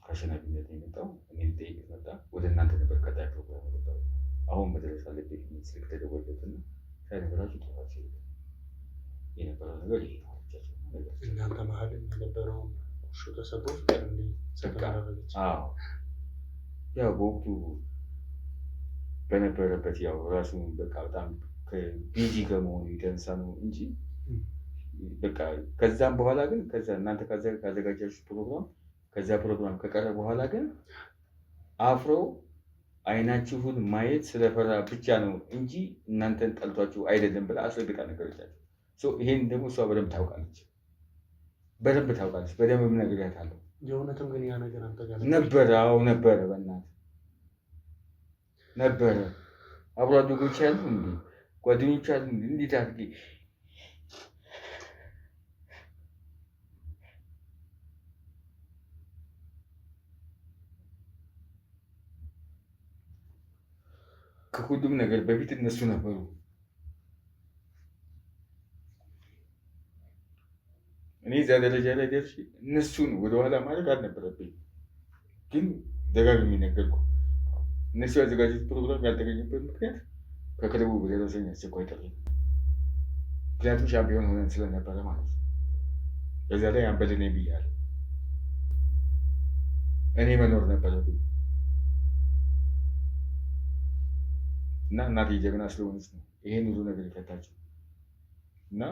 ከአሸናፊነት የመጣው እኔ ልጠይቅህ መጣ። ወደ እናንተ ነበር ቀጣይ ፕሮግራም ነበር። አሁን መድረስ አለብኝ ስልክ ተደወለበትና ሳይነገራችሁ ጥፋት የነበረው ነገር ይሄ ነው አለቻቸው። እናንተ መሀል የነበረውን ቁርሾ ተሰብሮ ፍቅር እንዲሰቃረበች ያው በወቅቱ በነበረበት ያው ራሱን በቃ በጣም ቢዚ ከመሆኑ የተነሳ ነው እንጂ በቃ ከዛም በኋላ ግን ከዛ እናንተ ካዘጋጃችሁ ፕሮግራም ከዛ ፕሮግራም ከቀረ በኋላ ግን አፍሮ አይናችሁን ማየት ስለፈራ ብቻ ነው እንጂ እናንተን ጠልቷችሁ አይደለም ብላ አስረግጣ ነገረቻቸው። ይሄን ደግሞ እሷ በደንብ ታውቃለች። በደንብ ነግሬያታለሁ። የእውነትም ግን ያ ነገር አንተ ጋር ነበረ? አዎ ነበረ። በእናትህ ነበረ። አብሮ አደጎች ያሉ እንዴ ጓደኞች አሉ። እንዴት አድርጌ ከሁሉም ነገር በፊት እነሱ ነበሩ። እኔ እዛ ደረጃ ላይ ደርሼ እነሱን ወደኋላ ማድረግ አልነበረብኝ። ግን ደጋግሜ ነገርኩ። እነሱ ያዘጋጁት ፕሮግራም ያልተገኘበት ምክንያት ከክለቡ በደረሰኝ አስቸኳይ ጥሪ፣ ምክንያቱም ሻምፒዮን ሆነን ስለነበረ ማለት ነው። በዛ ላይ አንበል ነኝ ብያለሁ። እኔ መኖር ነበረብኝ እና እናቴ ጀግና ስለሆነች ነው ይሄን ብዙ ነገር የፈታችው። እና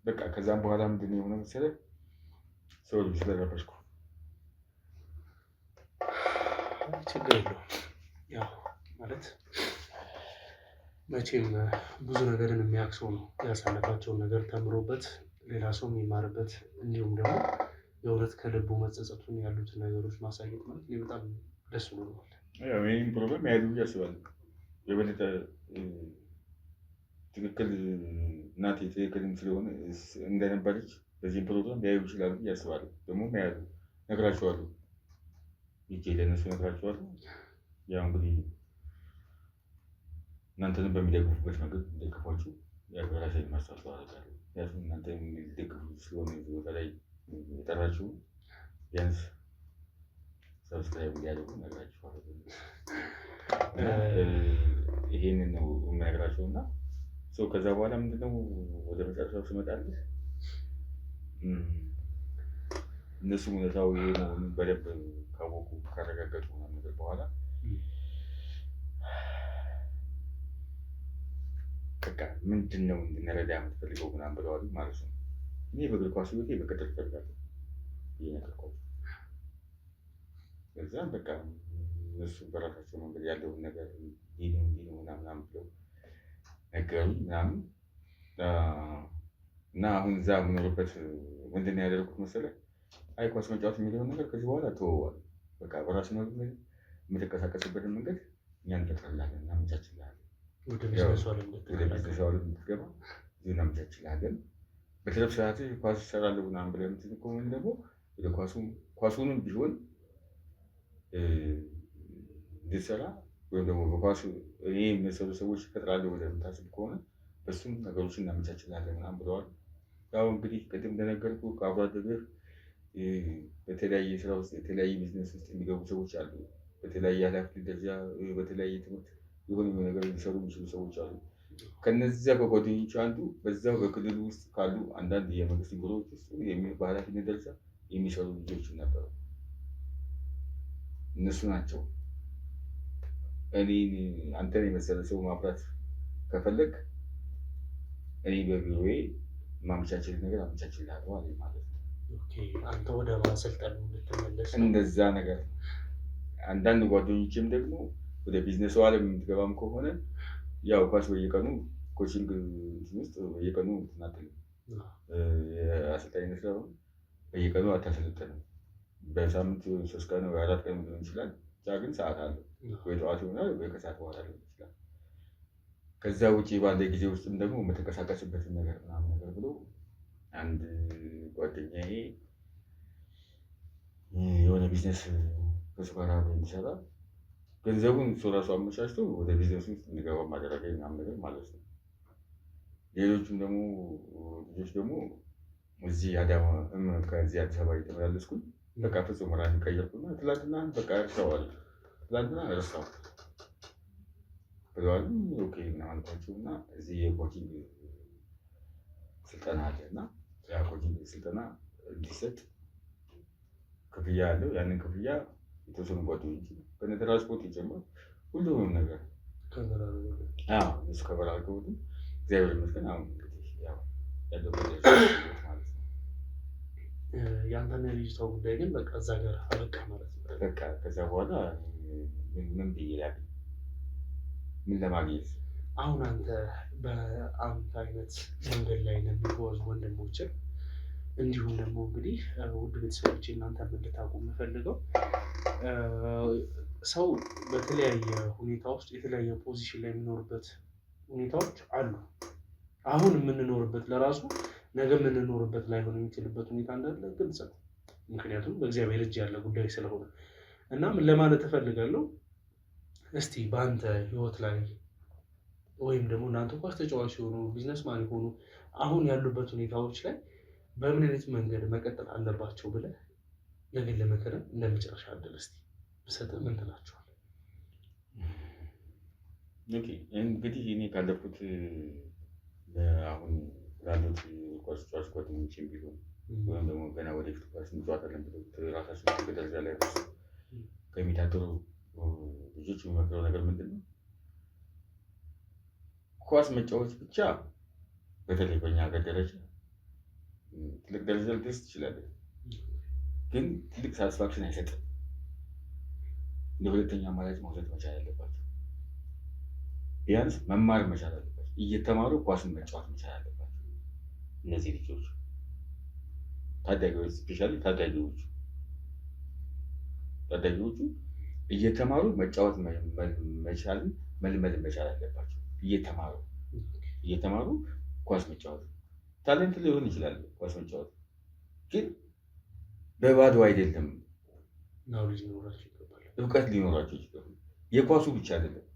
በቃ ከዛም በኋላ ምንድን ነው የሆነ መሰለህ ሰው ልጅ ስለረበሽኩ ችግር የለውም። ያው ማለት መቼም ብዙ ነገርን የሚያውቅ ሰው ነው ያሳለፋቸውን ነገር ተምሮበት ሌላ ሰው የሚማርበት እንዲሁም ደግሞ የእውነት ከልቡ መጸጸቱን ያሉትን ነገሮች ማሳየት ማለት እኔ በጣም ደስ ብሎኛል። ይህም ፕሮግራም ያሉ ብዬ አስባለሁ። የበለጠ ትክክል እናቴ ትክክልም ስለሆነ እንደነበረች በዚህም ፕሮግራም ሊያዩ ይችላሉ ብዬ አስባለሁ። ደግሞ ያሉ ነግራቸዋለሁ፣ ይቼ ለእነሱ ነግራቸዋለሁ። ያው እንግዲህ እናንተንም በሚደግፉበት መንገድ እንደግፏችሁ የራሴን ማስተዋጽኦ አደርጋለሁ። ምክንያቱም እናንተ የሚደግፉ ስለሆነ ቦታ ላይ የጠራችሁ ቢያንስ ሰብስክራይብ እንዲያደርጉ ነግራችኋለሁ። ይሄንን ነው የምነግራቸው እና ሰው ከዛ በኋላ ምንድነው ወደ መጨረሻው ስመጣልህ እነሱ እውነታው ይሄ መሆኑን በደንብ ካወቁ ካረጋገጡ ነገር በኋላ በቃ ምንድን ነው እንድንረዳ የምትፈልገው ምናምን ብለዋል ማለት ነው። እኔ በእግር ኳስ ህይወቴ መቀጠል እፈልጋለሁ ብዬ ነገርኳቸው። ከዛም በቃ እነሱ በራሳቸው መንገድ ያለውን ነገር እንዲህ ነው ምናምን ብለው ነገሩኝ ምናምን እና አሁን እዛ የምኖርበት ምንድን ነው ያደረኩት መሰለህ? አይ ኳስ መጫወት የሚለውን ነገር ከዚህ በኋላ ተወዋል። በቃ በራሱ መንገድ የምትንቀሳቀስበትን መንገድ እኛ እንፈጥርልሃለን፣ እናመቻችልሃለን። ወደ ቢዝነሱ ዓለም እንድትገባ እዚሁ እናመቻችልሃለን። በትርፍ ሰዓትህ ኳስ እሰራለሁ ምናምን ብለህ የምትል ከሆነ ደግሞ ወደ ኳሱንም ቢሆን እንድትሰራ ወይም ደግሞ በኳሱ እኔ የሚመሰሉ ሰዎች እፈጥራለሁ ብለህ የምታስብ ከሆነ በሱም ነገሮችን እናመቻችልሃለን ምናምን ብለዋል። ያው እንግዲህ ቅድም እንደነገርኩህ ከአብሮ አደግህ በተለያየ ስራ ውስጥ የተለያየ ቢዝነስ ውስጥ የሚገቡ ሰዎች አሉ። በተለያየ ኃላፊነት ደረጃ በተለያየ ትምህርት የሆነ ነገር ሊሰሩ የሚችሉ ሰዎች አሉ። ከነዚያ ከጓደኞች አንዱ በዛው በክልሉ ውስጥ ካሉ አንዳንድ የመንግስት ቢሮዎች ውስጥ በኃላፊነት ደረጃ የሚሰሩ ልጆች ነበሩ። እነሱ ናቸው አንተን የመሰለ ሰው ማፍራት ከፈለግ እኔ በቢሮዬ ማመቻቸት ነገር አመቻችልሃለሁ አለኝ ማለት ነው። አንተ ወደ ማሰልጠን እንድትመለስ እንደዛ ነገር። አንዳንድ ጓደኞችም ደግሞ ወደ ቢዝነሱ ዓለም የምትገባም ከሆነ ያው ኳስ በየቀኑ ኮቺንግ ውስጥ በየቀኑ ትናትል የአሰልጣኝነት ስለሆነ በየቀኑ አታሰለጥንም። በሳምንት 3 ቀን ወይ 4 ቀን ሊሆን ይችላል። ብቻ ግን ሰዓት አለው። ወይ ጠዋት ይሆናል ወይ ከሰዓት በኋላ ሊሆን ይችላል። ከዛ ውጭ ባለ ጊዜ ውስጥም ደግሞ የምትንቀሳቀስበትን ነገር ምናምን ነገር ብሎ አንድ ጓደኛዬ የሆነ ቢዝነስ ከሱ ጋር እንዲሰራ ገንዘቡን እሱ ራሱ አመቻችቶ ወደ ቢዝነሱ ውስጥ እንዲገባ ማደረገ ምናምን ነገር ማለት ነው። ሌሎቹም ደግሞ ልጆች ደግሞ እዚህ አዳማ ከዚህ አዲስ አበባ እየተመላለስኩኝ በቃ ፍጹም ራሴን ቀየርኩና ትላንትና በቃ እርሳዋል ትላንትና እርሳው ብለዋል። ኦኬ ምናምን አልኳቸው እና እዚህ የኮቺንግ ስልጠና አለ እና ያ ኮቺንግ ስልጠና እንዲሰጥ ክፍያ አለው። ያንን ክፍያ የተወሰኑ ጓደኞች ከነ ትራንስፖርት ይጨምር ሁሉንም ነገር እሱ ከበር አድርገውልኝ እግዚአብሔር ይመስገን አሁን እንግዲህ ያው ያለበት ማለት ነው። የአንተና የልጅቷ ጉዳይ ግን በቃ እዛ ጋር አበቃ ማለት ነው። በቃ ከዛ በኋላ ምን ብዬ ላግኝ? ምን ለማግኘት? አሁን አንተ በአንተ አይነት መንገድ ላይ ለሚጓዙ ወንድሞችን እንዲሁም ደግሞ እንግዲህ ውድ ቤተሰቦች እናንተ እንድታውቁ የምፈልገው ሰው በተለያየ ሁኔታ ውስጥ የተለያየ ፖዚሽን ላይ የሚኖርበት ሁኔታዎች አሉ። አሁን የምንኖርበት ለራሱ ነገ የምንኖርበት ላይሆን የሚችልበት ሁኔታ እንዳለ ግልጽ ነው። ምክንያቱም በእግዚአብሔር እጅ ያለ ጉዳይ ስለሆነ እና ምን ለማለት እፈልጋለሁ፣ እስቲ በአንተ ህይወት ላይ ወይም ደግሞ እናንተ ኳስ ተጫዋች የሆኑ ቢዝነስማን የሆኑ አሁን ያሉበት ሁኔታዎች ላይ በምን አይነት መንገድ መቀጠል አለባቸው ብለህ የግል ምክርን እንደ መጨረሻ ዕድል እስኪ ብሰጥህ ምን ትላቸዋለህ? እንግዲህ እኔ ካለፉት አሁን ላሉት ኳስ ተጫዋች ጓደኞቼም ቢሆን ወይም ደግሞ ገና ወደፊት ኳስ እንጫወታለን ብለው ራሳቸውን ደረጃ ላይ ከሚታተሩ ልጆች የሚመክረው ነገር ምንድን ነው? ኳስ መጫወት ብቻ በተለይ በእኛ ሀገር ደረጃ ትልቅ ደረጃ ልደርስ ትችላለህ፣ ግን ትልቅ ሳቲስፋክሽን አይሰጥም። እንደ ሁለተኛ አማራጭ መውሰድ መቻል አለባቸው። ቢያንስ መማር መቻል አለባቸው። እየተማሩ ኳስን መጫወት መቻል አለባቸው። እነዚህ ልጆች ታዳጊዎች፣ ስፔሻሊ ታዳጊዎቹ እየተማሩ መጫወት መቻልን መልመድ መቻል አለባቸው። እየተማሩ ኳስ መጫወት ታለንት ሊሆን ይችላል። ኳስ መጫወት ግን በባዶ አይደለም። እውቀት ሊኖራቸው ይችላል። የኳሱ ብቻ አይደለም።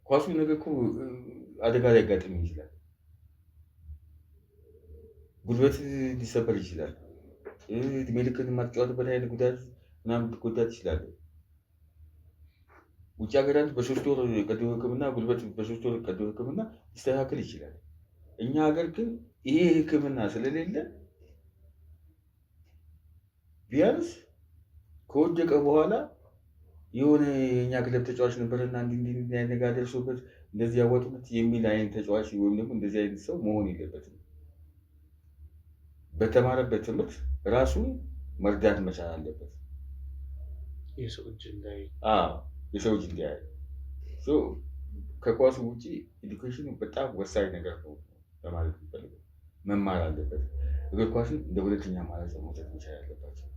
ኳሱ ነገር እኮ አደጋ ሊያጋጥም ይችላል። ጉልበት ሊሰበር ይችላል። እድሜ ልክህን የማትጫወትበት አይነት ጉዳት ምናምን ልትጎዳ ትችላለህ። ውጭ ሀገራት በ3 ወር ቀዶ ሕክምና ጉልበት በ3 ወር ቀዶ ሕክምና ሊስተካከል ይችላል። እኛ ሀገር ግን ይሄ ሕክምና ስለሌለ ቢያንስ ከወደቀ በኋላ የሆነ የእኛ ክለብ ተጫዋች ነበረና እንዲህ ነገር ደርሶበት እንደዚህ ያወጡት የሚል አይነት ተጫዋች ወይም ደግሞ እንደዚህ አይነት ሰው መሆን የለበትም። በተማረበት ትምህርት ራሱን መርዳት መቻል አለበት። የሰው እጅ እንዳያይ ከኳሱ ውጭ ኤዱኬሽኑ በጣም ወሳኝ ነገር ነው ለማለት የሚፈልገው። መማር አለበት። እግር ኳስን እንደ ሁለተኛ አማራጭ መውሰድ መቻል ያለባቸው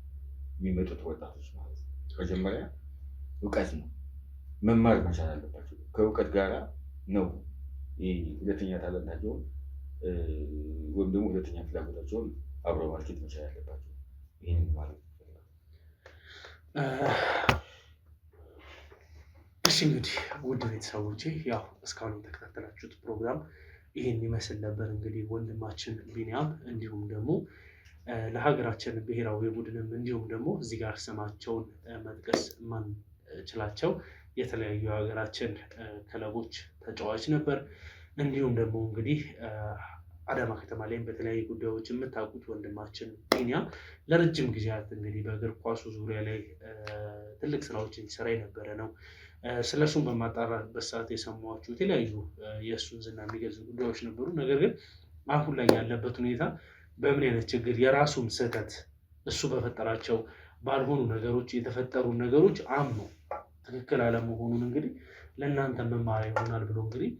የሚመጡት ወጣቶች ማለት ነው። መጀመሪያ እውቀት ነው፣ መማር መቻል አለባቸው። ከእውቀት ጋራ ነው ሁለተኛ ታለንታቸውን ወይም ደግሞ ሁለተኛ ፍላጎታቸውን አብረው ማርኬት መቻል ያለባቸው። ይህን ማለት ይፈልጋል። እሺ እንግዲህ ውድ ቤተሰቦቼ ያው እስካሁን የተከታተላችሁት ፕሮግራም ይህን ይመስል ነበር። እንግዲህ ወንድማችን ቢኒያም እንዲሁም ደግሞ ለሀገራችን ብሔራዊ ቡድንም እንዲሁም ደግሞ እዚህ ጋር ስማቸውን መጥቀስ ማንችላቸው የተለያዩ የሀገራችን ክለቦች ተጫዋች ነበር። እንዲሁም ደግሞ እንግዲህ አዳማ ከተማ ላይም በተለያዩ ጉዳዮች የምታውቁት ወንድማችን ቢኒያም ለረጅም ጊዜያት እንግዲህ በእግር ኳሱ ዙሪያ ላይ ትልቅ ስራዎችን ሲሰራ የነበረ ነው። ስለሱም በማጣራበት ሰዓት የሰሟቸው የተለያዩ የእሱን ዝና የሚገልጹ ጉዳዮች ነበሩ። ነገር ግን አሁን ላይ ያለበት ሁኔታ በምን አይነት ችግር የራሱን ስህተት እሱ በፈጠራቸው ባልሆኑ ነገሮች የተፈጠሩ ነገሮች አምኖ ትክክል አለመሆኑን እንግዲህ ለእናንተ መማሪያ ይሆናል ብሎ እንግዲህ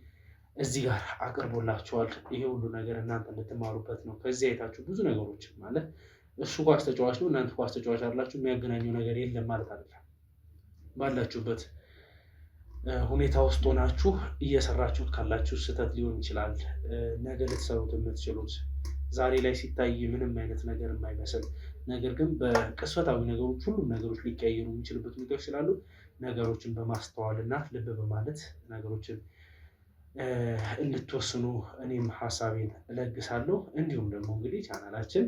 እዚህ ጋር አቅርቦላችኋል። ይሄ ሁሉ ነገር እናንተ እንድትማሩበት ነው። ከዚህ አይታችሁ ብዙ ነገሮች ማለት እሱ ኳስ ተጫዋች ነው፣ እናንተ ኳስ ተጫዋች አላችሁ፣ የሚያገናኘው ነገር የለም ማለት አይደለም። ባላችሁበት ሁኔታ ውስጥ ሆናችሁ እየሰራችሁት ካላችሁ ስህተት ሊሆን ይችላል ነገ ልትሰሩት የምትችሉት ዛሬ ላይ ሲታይ ምንም አይነት ነገር የማይመስል ነገር ግን በቅጽበታዊ ነገሮች ሁሉም ነገሮች ሊቀያየሩ የሚችልበት ሁኔታዎች ስላሉ ነገሮችን በማስተዋል እና ልብ በማለት ነገሮችን እንድትወስኑ እኔም ሀሳቤን እለግሳለሁ። እንዲሁም ደግሞ እንግዲህ ቻናላችን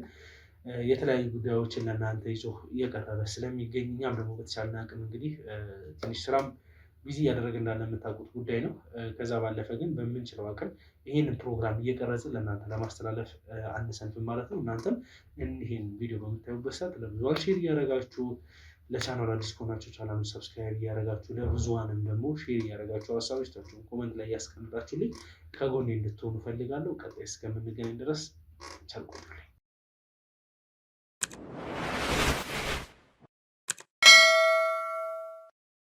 የተለያዩ ጉዳዮችን ለእናንተ ይዞ እየቀረበ ስለሚገኝ እኛም ደግሞ በተቻለን አቅም እንግዲህ ትንሽ ስራም ቢዚ እያደረገ እንዳለ የምታውቁት ጉዳይ ነው። ከዛ ባለፈ ግን በምንችለው አቅም ይህንን ፕሮግራም እየቀረጽን ለእናንተ ለማስተላለፍ አንሰንፍም ማለት ነው። እናንተም ይህን ቪዲዮ በምታዩበት ሰዓት ለብዙሃን ሼር እያደረጋችሁ ለቻናሉ አዲስ ከሆናችሁ ቻናሉን ሰብስክራይብ እያደረጋችሁ ለብዙሃንም ደግሞ ሼር እያደረጋችሁ ሀሳቦቻችሁን ኮመንት ላይ እያስቀምጣችሁልኝ ከጎኔ እንድትሆኑ እፈልጋለሁ። ቀጣይ እስከምንገናኝ ድረስ ቸር ቆዩልኝ።